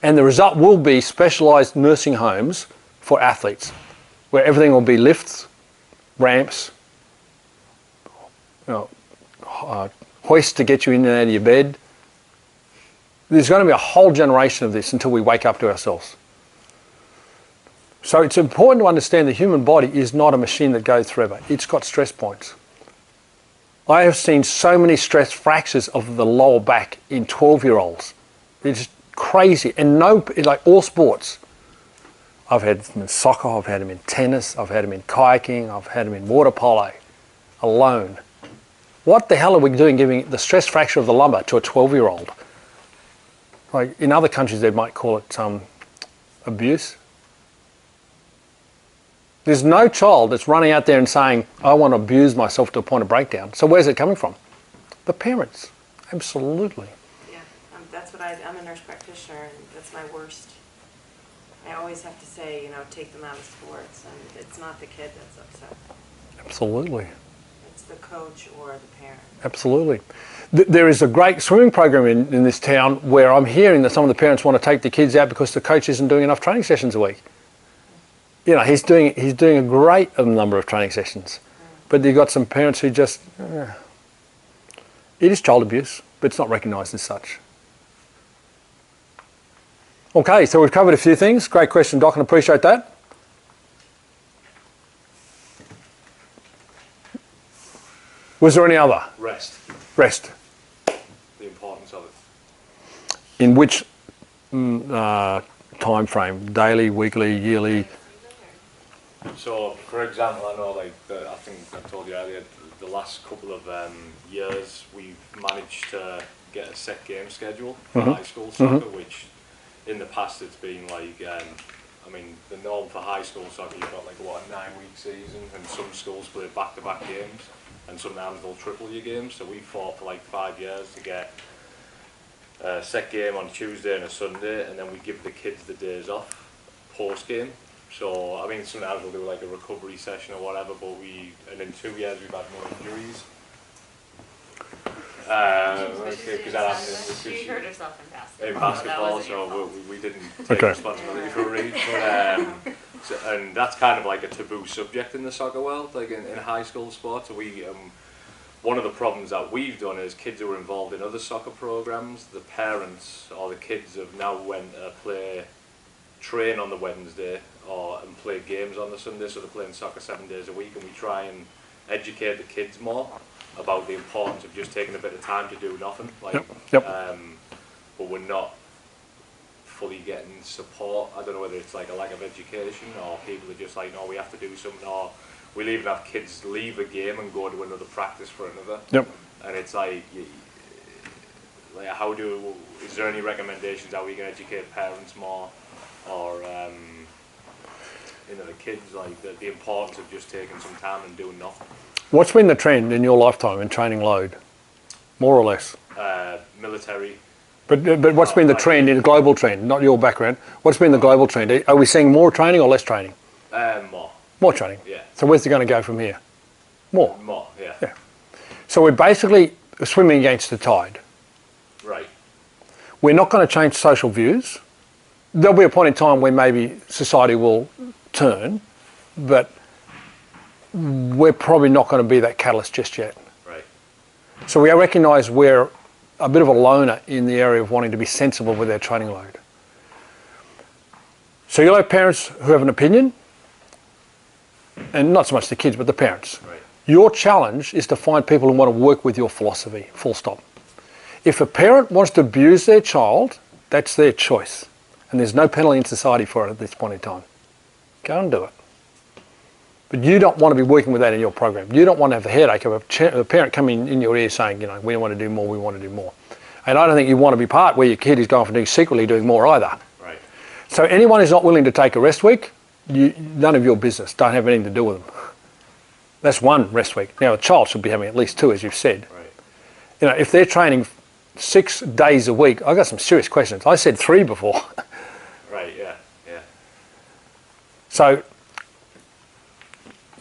And the result will be specialised nursing homes for athletes, where everything will be lifts, ramps, hoists to get you in and out of your bed. There's going to be a whole generation of this until we wake up to ourselves. So it's important to understand the human body is not a machine that goes forever. It's got stress points. I have seen so many stress fractures of the lower back in 12-year-olds. It's crazy. And like all sports. I've had them in soccer, I've had them in tennis, I've had them in kayaking, I've had them in water polo, alone. What the hell are we doing giving the stress fracture of the lumbar to a 12-year-old? Like in other countries, they might call it abuse. There's no child that's running out there and saying, I want to abuse myself to a point of breakdown. So where's it coming from? The parents. Absolutely. Yeah, that's what I'm a nurse practitioner, and that's my worst. I always have to say, you know, take them out of sports, and it's not the kid that's upset. Absolutely. It's the coach or the parent. Absolutely. There is a great swimming program in this town where I'm hearing that some of the parents want to take the kids out because the coach isn't doing enough training sessions a week. You know, he's doing a great number of training sessions, but you've got some parents who just, it is child abuse, but it's not recognised as such. Okay, so we've covered a few things. Great question, Doc, and appreciate that. Was there any other? Rest. Rest. The importance of it. In which time frame? Daily, weekly, yearly? So, for example, I know, like, I think I told you earlier, the last couple of years, we've managed to get a set game schedule for high school soccer, which in the past it's been like, I mean, the norm for high school soccer, you've got like, what, a 9-week season, and some schools play back-to-back games, and sometimes they'll triple your games. So we fought for like 5 years to get a set game on Tuesday and a Sunday, and then we give the kids the days off post-game. So, I mean, sometimes we'll do like a recovery session or whatever, but and in 2 years we've had no injuries. Because that happened She hurt herself in in basketball. basketball, so we didn't take responsibility for Reed. But, and that's kind of like a taboo subject in the soccer world, like in high school sports. One of the problems that we've done is kids who are involved in other soccer programs, the parents or the kids have now went to train on the Wednesday and play games on the Sunday, so they're playing soccer 7 days a week, and we try and educate the kids more about the importance of just taking a bit of time to do nothing. Like, but we're not fully getting support. I don't know whether it's like a lack of education or people are just like, no, we have to do something, or we'll even have kids leave a game and go to another practice for another. And it's like, is there any recommendations how we can educate parents more, or the kids, like the importance of just taking some time and doing nothing? What's been the trend in your lifetime in training load, more or less? Military. But what's been the trend, in the global trend, not your background? What's been the global trend? Are we seeing more training or less training? More. More training. Yeah. So where's it going to go from here? More. More. Yeah. Yeah. So we're basically swimming against the tide. Right. We're not going to change social views. There'll be a point in time where maybe society will turn, but we're probably not going to be that catalyst just yet. Right. So we recognise we're a bit of a loner in the area of wanting to be sensible with their training load. So you'll have parents who have an opinion, and not so much the kids, but the parents. Right. Your challenge is to find people who want to work with your philosophy, full stop. If a parent wants to abuse their child, that's their choice. And there's no penalty in society for it at this point in time. Go and do it. But you don't want to be working with that in your program. You don't want to have the headache of a parent coming in your ear saying, you know, we want to do more, we want to do more. And I don't think you want to be part where your kid is going for secretly doing more either. Right. So anyone who's not willing to take a rest week, none of your business. Don't have anything to do with them. That's one rest week. Now, a child should be having at least 2, as you've said. Right. You know, if they're training 6 days a week, I've got some serious questions. I said 3 before. Right, yeah, yeah. So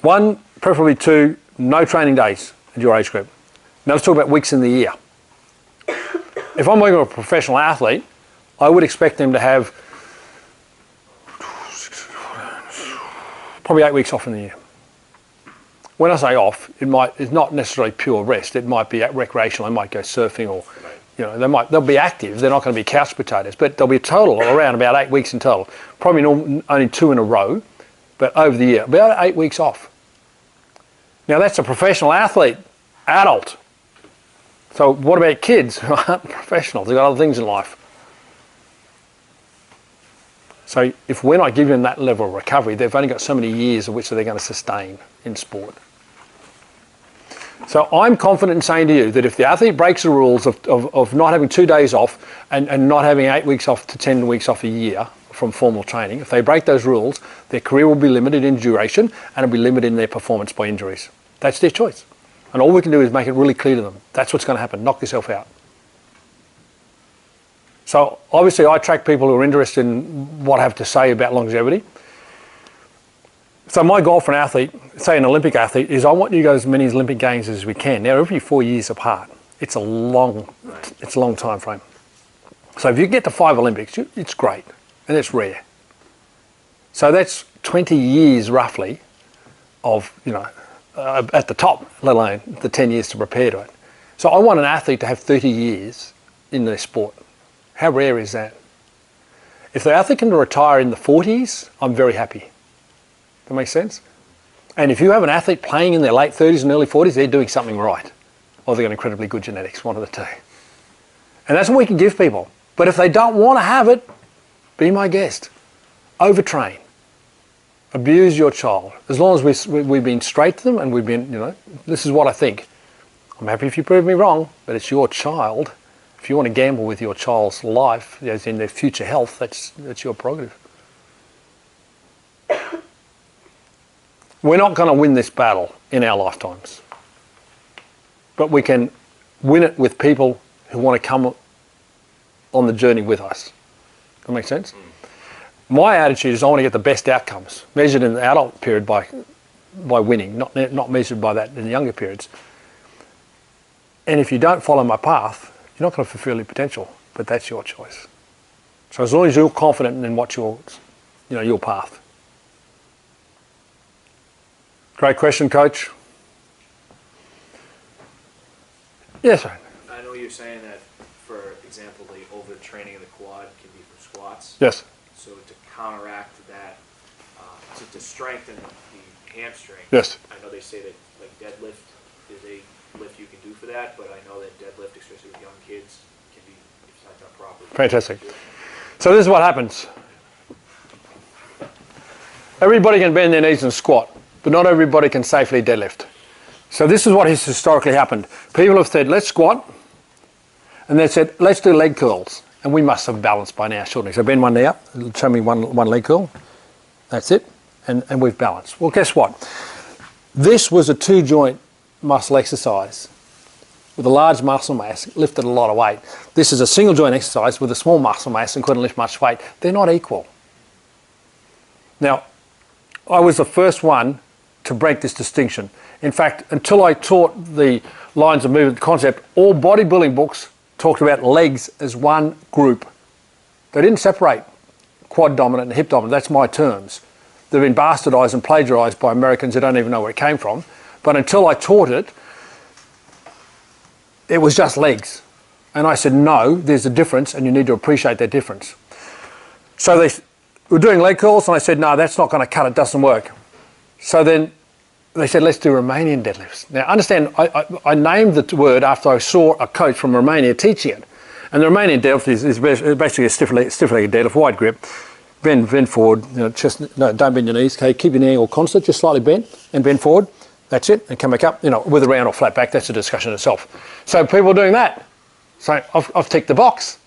1, preferably 2, no training days at your age group. Now let's talk about weeks in the year. If I'm working with a professional athlete, I would expect them to have probably 8 weeks off in the year. When I say off, it's not necessarily pure rest. It might be recreational. They might go surfing, or you know, they'll be active. They're not going to be couch potatoes, but there'll be a total around about 8 weeks in total. Probably only 2 in a row, but over the year, about 8 weeks off. Now that's a professional athlete, adult. So what about kids who aren't professionals? They've got other things in life. So if we're not giving them that level of recovery, they've only got so many years of which they're going to sustain in sport. So I'm confident in saying to you that if the athlete breaks the rules of not having 2 days off and not having 8 weeks off to 10 weeks off a year from formal training, if they break those rules, their career will be limited in duration and it'll be limited in their performance by injuries. That's their choice. And all we can do is make it really clear to them. That's what's going to happen. Knock yourself out. So obviously I track people who are interested in what I have to say about longevity. So my goal for an athlete, say an Olympic athlete, is I want you to go as many Olympic Games as we can. Now every 4 years apart. It's a long time frame. So if you get to 5 Olympics, it's great and it's rare. So that's 20 years roughly of, you know, at the top, let alone the 10 years to prepare to it. So I want an athlete to have 30 years in their sport. How rare is that? If the athlete can retire in the 40s, I'm very happy. That makes sense? And if you have an athlete playing in their late 30s and early 40s, they're doing something right. Or they've got incredibly good genetics, one of the two. And that's what we can give people. But if they don't want to have it, be my guest. Overtrain. Abuse your child. As long as we've been straight to them and we've been, you know, this is what I think. I'm happy if you prove me wrong, but it's your child. If you want to gamble with your child's life, as in their future health, that's your prerogative. We're not going to win this battle in our lifetimes. But we can win it with people who want to come on the journey with us. That makes sense? My attitude is I want to get the best outcomes, measured in the adult period by winning, not measured by that in the younger periods. And if you don't follow my path, you're not going to fulfill your potential, but that's your choice. So as long as you're confident in what your path. Great question, Coach. Yes, sir. I know you're saying that, for example, the overtraining of the quad can be from squats. Yes. So to counteract that, to strengthen the hamstring. Yes. I know they say that like deadlift is a lift you can do for that, but I know that deadlift, especially with young kids, can be, if it's not done properly. Fantastic. So this is what happens. Everybody can bend their knees and squat, but not everybody can safely deadlift. So this is what has historically happened. People have said, let's squat, and they said, let's do leg curls. And we must have balance by now, shouldn't we? So bend one knee up, show me one leg curl. That's it, and we've balanced. Well, guess what? This was a 2-joint muscle exercise with a large muscle mass, lifted a lot of weight. This is a single joint exercise with a small muscle mass and couldn't lift much weight. They're not equal. Now, I was the first one to break this distinction. In fact, until I taught the lines of movement concept, all bodybuilding books talked about legs as one group. They didn't separate quad dominant and hip dominant. That's my terms. They've been bastardized and plagiarized by Americans who don't even know where it came from. But until I taught it, it was just legs. And I said, no, there's a difference and you need to appreciate that difference. So they were doing leg curls and I said, no, that's not going to cut, it doesn't work. So then they said, let's do Romanian deadlifts. Now understand, I named the word after I saw a coach from Romania teaching it. And the Romanian deadlift is basically a stiff-legged deadlift, wide grip. Bend forward, don't bend your knees, okay? Keep your knee angle constant, just slightly bent and bend forward. That's it, and come back up, with a round or flat back. That's a discussion itself. So people are doing that. So I've ticked the box.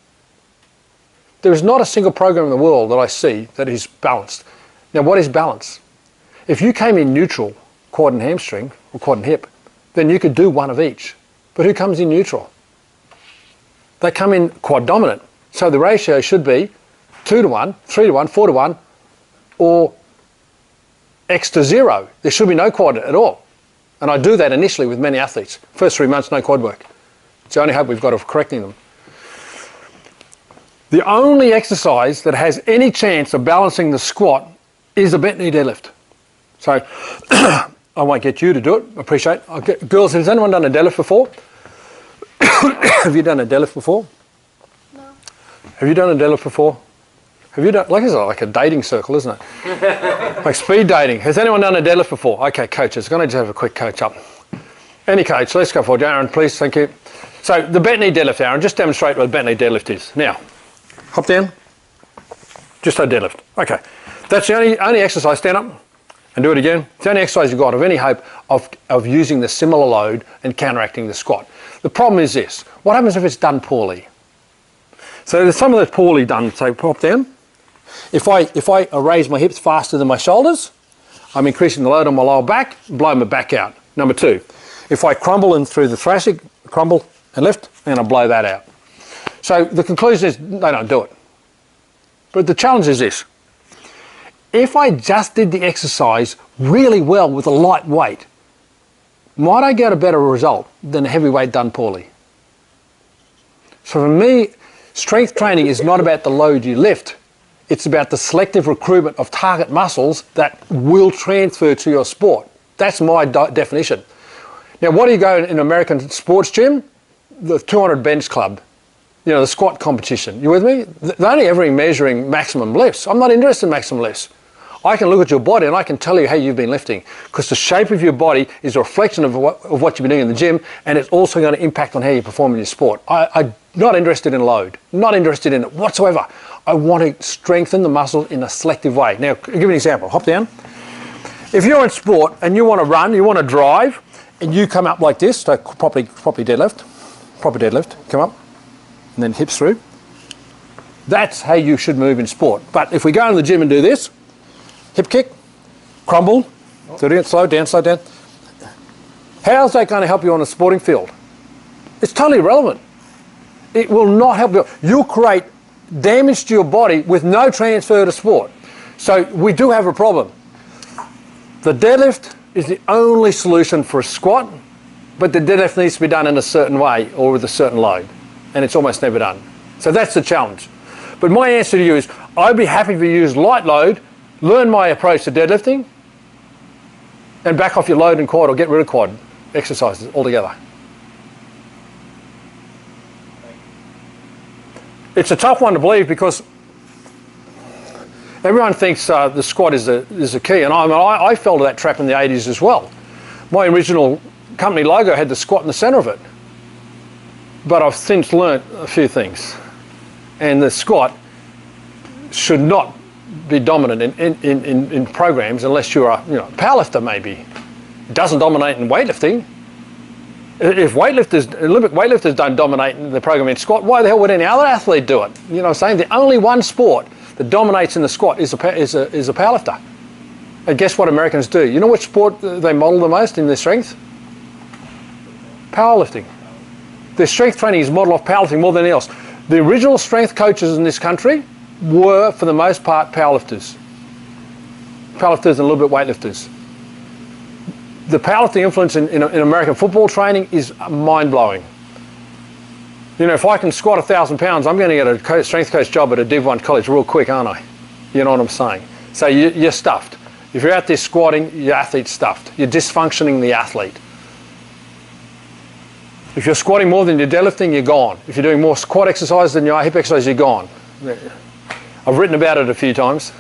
There is not a single program in the world that I see that is balanced. Now, what is balance? If you came in neutral, quad and hamstring, or quad and hip, then you could do one of each. But who comes in neutral? they come in quad dominant. So the ratio should be 2 to 1, 3 to 1, 4 to 1, or X to 0. There should be no quad at all. And I do that initially with many athletes. First 3 months, no quad work. It's the only hope we've got of correcting them. The only exercise that has any chance of balancing the squat is a bent knee deadlift. So I won't get you to do it, appreciate it. Girls, has anyone done a deadlift before? Have you done a deadlift before? No. Have you done a deadlift before? Have you done, it's like a dating circle, isn't it? Like speed dating. Has anyone done a deadlift before? Okay, coaches, going to just have a quick coach up. Any coach, let's go forward. Aaron, please, thank you. So the bent knee deadlift, Aaron, just demonstrate what a bent knee deadlift is. Now, hop down, just a deadlift. Okay, that's the only exercise. Stand up and do it again. It's the only exercise you've got of any hope of using the similar load and counteracting the squat. The problem is this: what happens if it's done poorly? So there's some of that's poorly done. So pop down. If I raise my hips faster than my shoulders, I'm increasing the load on my lower back, blow my back out. Number 2, if I crumble in through the thoracic, crumble and lift, and I blow that out. So the conclusion is they don't do it. But the challenge is this: if I just did the exercise really well with a light weight, might I get a better result than a heavy weight done poorly? So for me, strength training is not about the load you lift. It's about the selective recruitment of target muscles that will transfer to your sport. That's my definition. Now, what do you go in an American sports gym? The 200 bench club. You know, the squat competition. You with me? They're only ever measuring maximum lifts. I'm not interested in maximum lifts. I can look at your body and I can tell you how you've been lifting, because the shape of your body is a reflection of what you've been doing in the gym, and it's also going to impact on how you perform in your sport. I'm not interested in load, not interested in it whatsoever. I want to strengthen the muscle in a selective way. Now, I'll give you an example. Hop down. If you're in sport and you want to run, you want to drive, and you come up like this, so properly deadlift, proper deadlift, come up, and then hips through. That's how you should move in sport. But if we go in the gym and do this, hip kick, crumble, do it again, slow down, slow down. How's that going to help you on a sporting field? It's totally irrelevant. It will not help you. You'll create damage to your body with no transfer to sport. So we do have a problem. The deadlift is the only solution for a squat, but the deadlift needs to be done in a certain way or with a certain load, and it's almost never done. So that's the challenge. But my answer to you is, I'd be happy to use light load, learn my approach to deadlifting, and back off your load and quad, or get rid of quad exercises altogether. It's a tough one to believe, because everyone thinks the squat is the key, and I fell to that trap in the 80s as well. My original company logo had the squat in the centre of it, but I've since learnt a few things, and the squat should not be dominant in programs unless you're a powerlifter. Maybe it doesn't dominate in weightlifting. If Olympic weightlifters don't dominate in the program in squat, why the hell would any other athlete do it? You know what I'm saying? The only one sport that dominates in the squat is a powerlifter. And guess what Americans do? You know which sport they model the most in their strength? Powerlifting. Their strength training is modeled off powerlifting more than anything else. The original strength coaches in this country were, for the most part, powerlifters. Powerlifters and a little bit weightlifters. The powerlifting influence in American football training is mind-blowing. You know, if I can squat 1,000 pounds, I'm going to get a strength coach job at a Div 1 college real quick, aren't I? You know what I'm saying? So you're stuffed. If you're out there squatting, your athlete's stuffed. You're dysfunctioning the athlete. If you're squatting more than you're deadlifting, you're gone. If you're doing more squat exercises than you are hip exercises, you're gone. I've written about it a few times.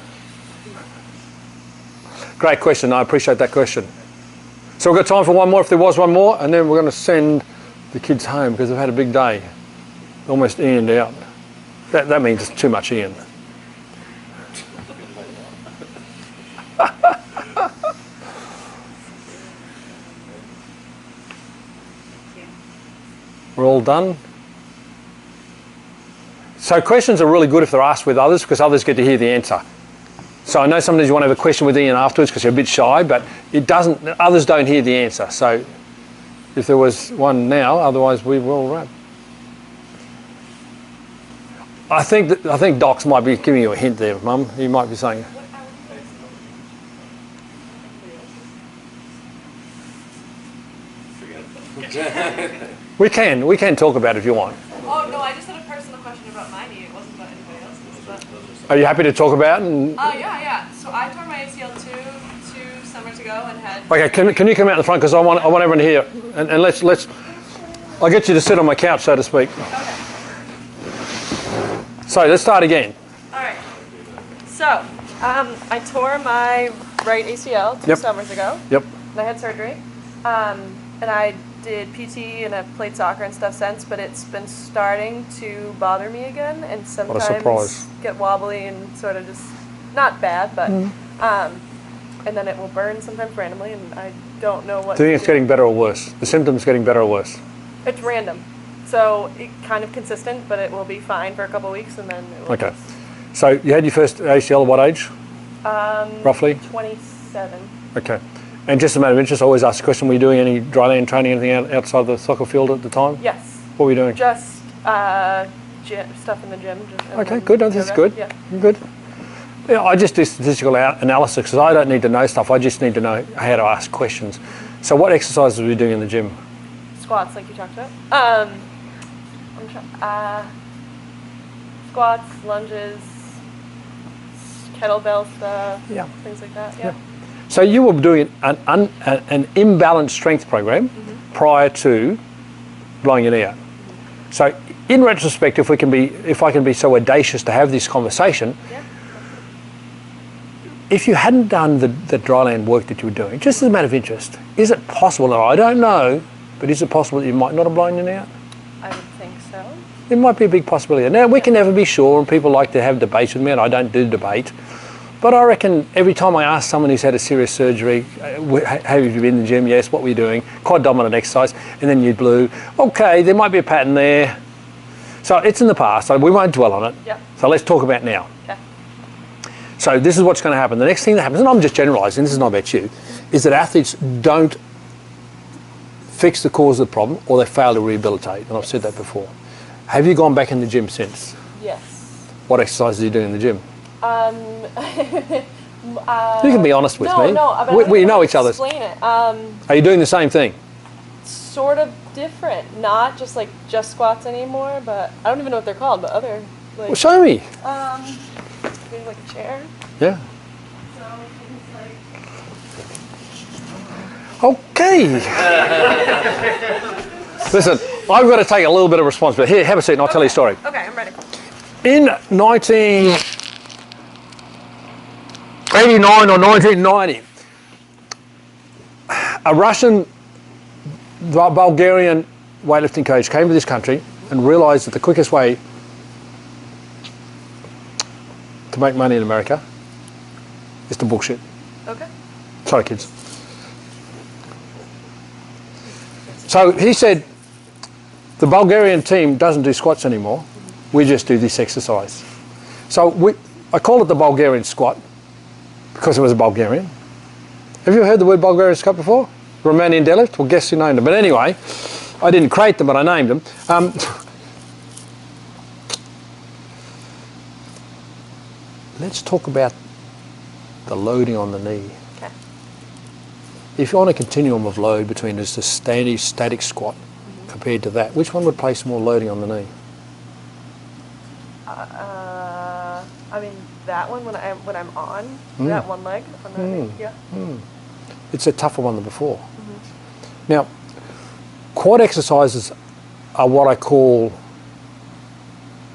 Great question. I appreciate that question. So we've got time for one more, if there was one more, and then we're going to send the kids home because they've had a big day. Almost Ian'd out. That means too much Ian. We're all done. So questions are really good if they're asked with others, because others get to hear the answer. So I know sometimes you want to have a question with Ian afterwards because you're a bit shy, but others don't hear the answer. So if there was one now, otherwise we will wrap. I think Docs might be giving you a hint there, Mum. He might be saying. We can talk about it if you want. Oh no, I just had a personal question about my knee. It wasn't about anybody else's. But... Are you happy to talk about it? Yeah. So I tore my ACL two summers ago and had. Okay, can you come out in the front because I want everyone to hear, and let's I'll get you to sit on my couch, so to speak. Okay. So let's start again. All right. So I tore my right ACL two summers ago. Yep. And I had surgery. And I did PT and I've played soccer and stuff since, but it's been starting to bother me again, and sometimes surprise. get wobbly and sort of just not bad, but and then it will burn sometimes randomly, and I don't know what. Do you think to it's do. getting better or worse? The symptoms getting better or worse? It's random, so it kind of consistent, but it will be fine for a couple of weeks, and then it will Okay. So you had your first ACL at what age? Roughly? 27. Okay. And just a matter of interest, I always ask the question, were you doing any dryland training, anything outside the soccer field at the time? Yes. What were you doing? Just gym, stuff in the gym. Okay, good. No, that's good. Yeah. Good. Yeah, I just do statistical analysis because I don't need to know stuff. I just need to know how to ask questions. So what exercises were you doing in the gym? Squats, like you talked about. Squats, lunges, kettlebell stuff, things like that. Yeah. So you were doing an imbalanced strength program prior to blowing your knee out. So in retrospect, if I can be so audacious to have this conversation, if you hadn't done the dryland work that you were doing, just as a matter of interest, is it possible, and I don't know, but is it possible that you might not have blown your knee out? I would think so. It might be a big possibility. Now, we can never be sure, and people like to have debates with me, and I don't do debate. But I reckon every time I ask someone who's had a serious surgery, have you been in the gym? Yes. What were you doing? Quite dominant exercise. And then you blew. Okay, there might be a pattern there. So it's in the past. So we won't dwell on it. Yep. So let's talk about now. Okay. So this is what's going to happen. The next thing that happens, and I'm just generalising, this is not about you, is that athletes don't fix the cause of the problem or they fail to rehabilitate. And I've said that before. Have you gone back in the gym since? Yes. What exercises are you doing in the gym? You can be honest with me. No, we know each other. Explain it. Are you doing the same thing? Sort of different. Not just squats anymore, but I don't even know what they're called. But other Well, show me. maybe like a chair. Yeah. So it's Okay. Listen, I've got to take a little bit of responsibility. Here, have a seat and I'll tell you a story. Okay, I'm ready. In 1989 or 1990, a Russian, Bulgarian weightlifting coach came to this country and realised that the quickest way to make money in America is to bullshit. Okay. Sorry, kids. So he said, the Bulgarian team doesn't do squats anymore. We just do this exercise. So I call it the Bulgarian squat because it was a Bulgarian. Have you heard the word Bulgarian squat before? Romanian deadlift? Well, guess who named them? But anyway, I didn't create them, but I named them. Let's talk about the loading on the knee. Okay. If you're on a continuum of load between just a static squat compared to that, which one would place more loading on the knee? I mean that one when I'm on that one leg. On that knee, yeah. It's a tougher one than before. Now, quad exercises are what I call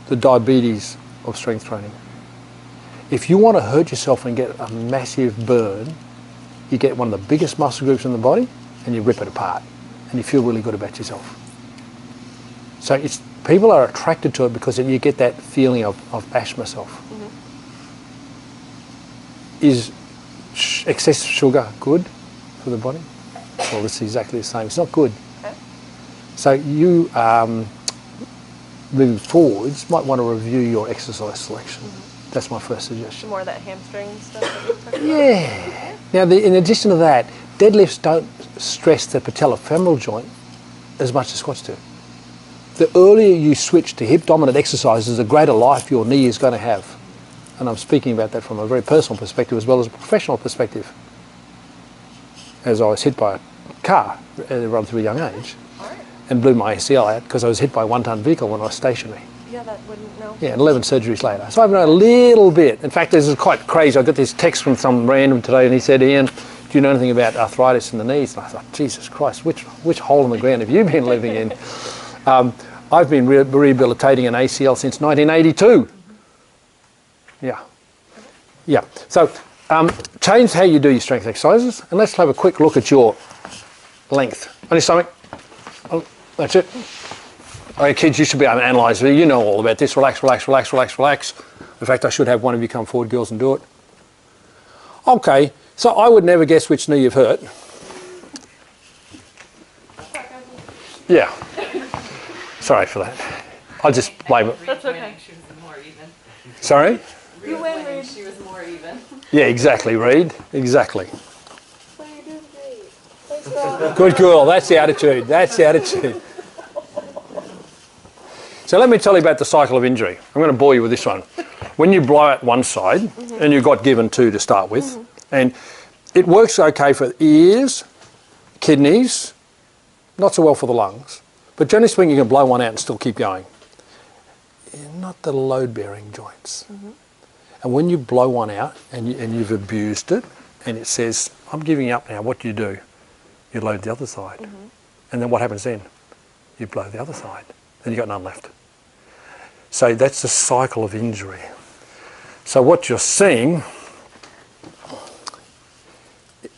the diabetes of strength training. If you want to hurt yourself and get a massive burn, you get one of the biggest muscle groups in the body and you rip it apart and you feel really good about yourself. So people are attracted to it because you get that feeling of bash myself. Is excess sugar good for the body? Well, it's exactly the same. It's not good. Okay. So you, moving forwards, might want to review your exercise selection. That's my first suggestion. More of that hamstring stuff that you're talking about? Yeah. Now, in addition to that, deadlifts don't stress the patellofemoral joint as much as squats do. the earlier you switch to hip dominant exercises, the greater life your knee is going to have. And I'm speaking about that from a very personal perspective as well as a professional perspective. As I was hit by a car at a relatively young age and blew my ACL out because I was hit by a 1-ton vehicle when I was stationary. Yeah, that wouldn't know. Yeah, and 11 surgeries later. So I've known a little bit. In fact, this is quite crazy. I got this text from some random today and he said, Ian, do you know anything about arthritis in the knees? And I thought, Jesus Christ, which hole in the ground have you been living in? I've been rehabilitating an ACL since 1982. Yeah. Yeah. So change how you do your strength exercises and let's have a quick look at your length. On your stomach. Oh, that's it. Okay, kids, you should be able to analyse it. You know all about this. Relax, relax, relax, relax, relax. In fact, I should have one of you come forward, girls, and do it. Okay, so I would never guess which knee you've hurt. Yeah. Sorry for that. I'll just blame it. That's okay. She was more even. Sorry? You win, Reed. She was more even. Yeah, exactly, Reed. Exactly. So you're doing great. Thanks, God. Good girl. That's the attitude. That's the attitude. So let me tell you about the cycle of injury. I'm going to bore you with this one. When you blow out one side, and you've got given two to start with, and it works okay for ears, kidneys, not so well for the lungs, but generally speaking, you can blow one out and still keep going. Not the load-bearing joints. And when you blow one out and you've abused it, and it says, I'm giving up now, what do? You load the other side. And then what happens then? You blow the other side. Then you've got none left. So that's the cycle of injury. So what you're seeing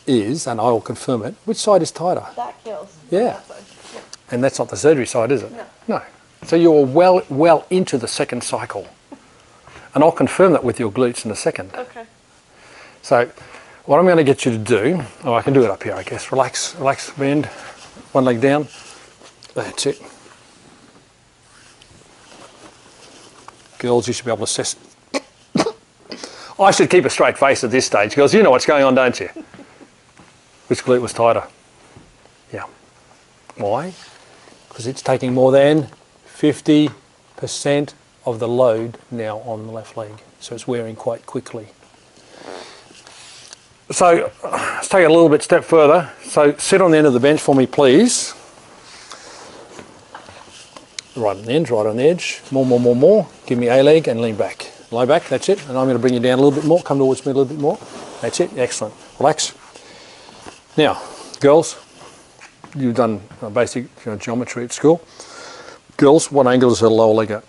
is, and I will confirm it, which side is tighter? That kills. Yeah. That side. Yeah. And that's not the surgery side, is it? No. No. So you're well into the second cycle. And I'll confirm that with your glutes in a second. Okay. So what I'm going to get you to do, I can do it up here, I guess. Relax, relax, bend, one leg down. That's it. Girls, you should be able to assess. I should keep a straight face at this stage, girls. You know what's going on, don't you? Which glute was tighter? Yeah. Why? Because it's taking more than 50% of the load now on the left leg. So it's wearing quite quickly. So let's take it a little bit step further. So sit on the end of the bench for me, please. Right on the end, right on the edge. More, more, more, more. Give me a leg and lean back. Lie back, that's it. And I'm going to bring you down a little bit more. Come towards me a little bit more. That's it, excellent. Relax. Now, girls, you've done basic geometry at school. Girls, what angle is her lower leg at?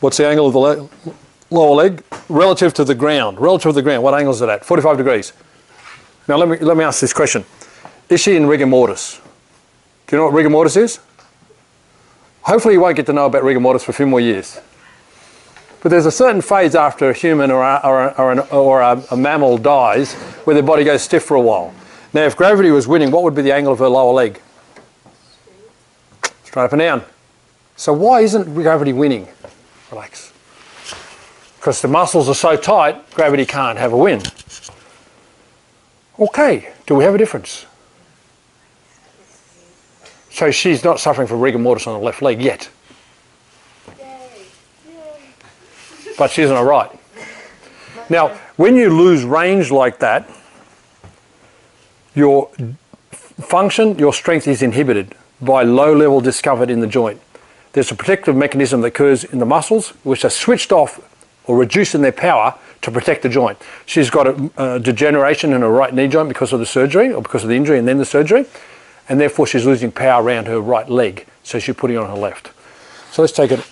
What's the angle of the lower leg? Relative to the ground. Relative to the ground, what angle is it at? 45 degrees. Now let me ask this question. Is she in rigor mortis? Do you know what rigor mortis is? Hopefully you won't get to know about rigor mortis for a few more years. But there's a certain phase after a human or a mammal dies where their body goes stiff for a while. Now if gravity was winning, what would be the angle of her lower leg? Straight up and down. So why isn't gravity winning? Relax. Because the muscles are so tight, gravity can't have a win. Okay, do we have a difference? So she's not suffering from rigor mortis on the left leg yet. But she's on the right. Now, when you lose range like that, your function, your strength is inhibited by low-level discomfort in the joint. There's a protective mechanism that occurs in the muscles which are switched off or reduced in their power to protect the joint. She's got a degeneration in her right knee joint because of the surgery or because of the injury and then the surgery, and therefore she's losing power around her right leg, so she's putting it on her left. So let's take it.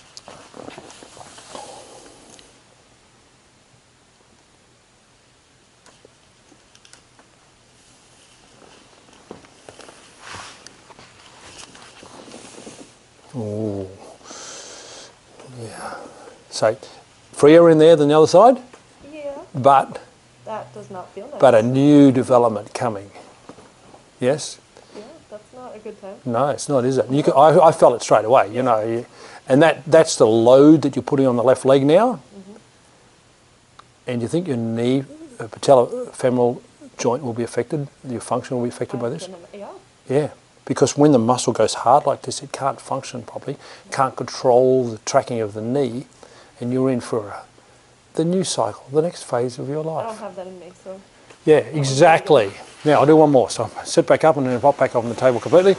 Oh, yeah. So freer in there than the other side? Yeah. But That does not feel nice. but a new development coming. Yes? Yeah, that's not a good time. No, it's not, is it? You can, I felt it straight away, you know. And that's the load that you're putting on the left leg now. And you think your knee, patellofemoral joint will be affected, your function will be affected by this. Yeah. Yeah, because when the muscle goes hard like this, it can't function properly, can't control the tracking of the knee, and you're in for the new cycle, the next phase of your I life. don't have that in me, so. Yeah, exactly. Now I'll do one more. So sit back up and then pop back up on the table completely.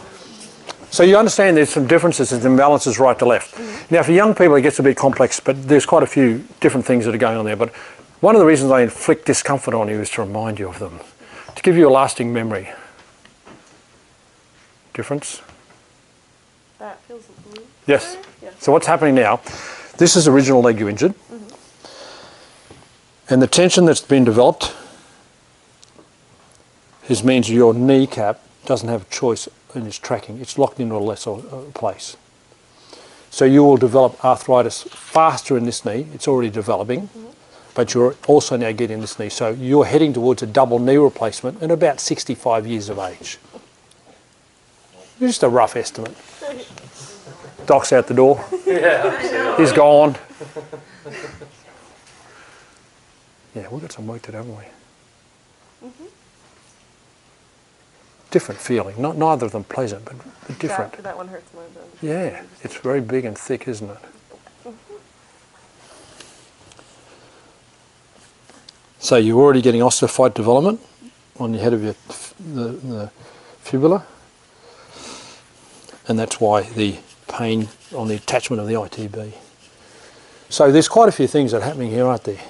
So you understand there's some differences and imbalances right to left. Now for young people it gets a bit complex, but there's quite a few different things that are going on there. But one of the reasons I inflict discomfort on you is to remind you of them, to give you a lasting memory. Difference? That feels blue. Yes. Yeah. So what's happening now, this is the original leg you injured, and the tension that's been developed means your kneecap doesn't have a choice in its tracking. It's locked into a lesser place. So you will develop arthritis faster in this knee. It's already developing, but you're also now getting this knee. So you're heading towards a double knee replacement at about 65 years of age. Just a rough estimate. Doc's out the door. Yeah. He's gone. Yeah, we've got some work to do, haven't we? Different feeling. Neither of them pleasant, but different. That one hurts more than. Yeah, it's very big and thick, isn't it? So you're already getting osteophyte development on the head of your the fibula, and that's why the pain on the attachment of the ITB. So there's quite a few things that are happening here, aren't there?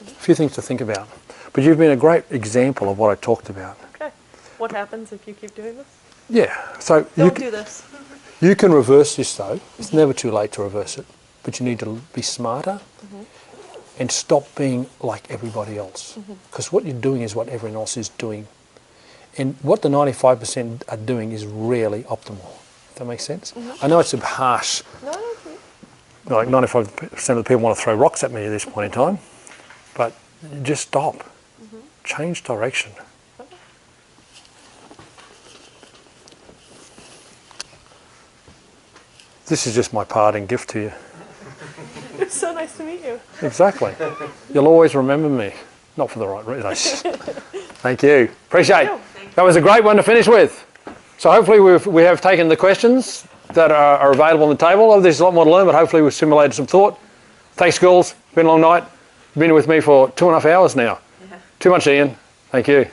A few things to think about. But you've been a great example of what I talked about. Okay. What happens if you keep doing this? Yeah. So Don't do this. you can reverse this though. It's never too late to reverse it. But you need to be smarter and stop being like everybody else. Because what you're doing is what everyone else is doing. And what the 95% are doing is rarely optimal. Does that make sense? I know it's a harsh, No, like 95% of the people want to throw rocks at me at this point in time, but just stop. Change direction. This is just my parting gift to you. it's so nice to meet you. Exactly. You'll always remember me. Not for the right reason. Thank you. Appreciate it. That was a great one to finish with. So hopefully we have taken the questions that are available on the table. Oh, there's a lot more to learn, but hopefully we've simulated some thought. Thanks, girls. Been a long night. Been with me for 2.5 hours now. Too much, Ian. Thank you.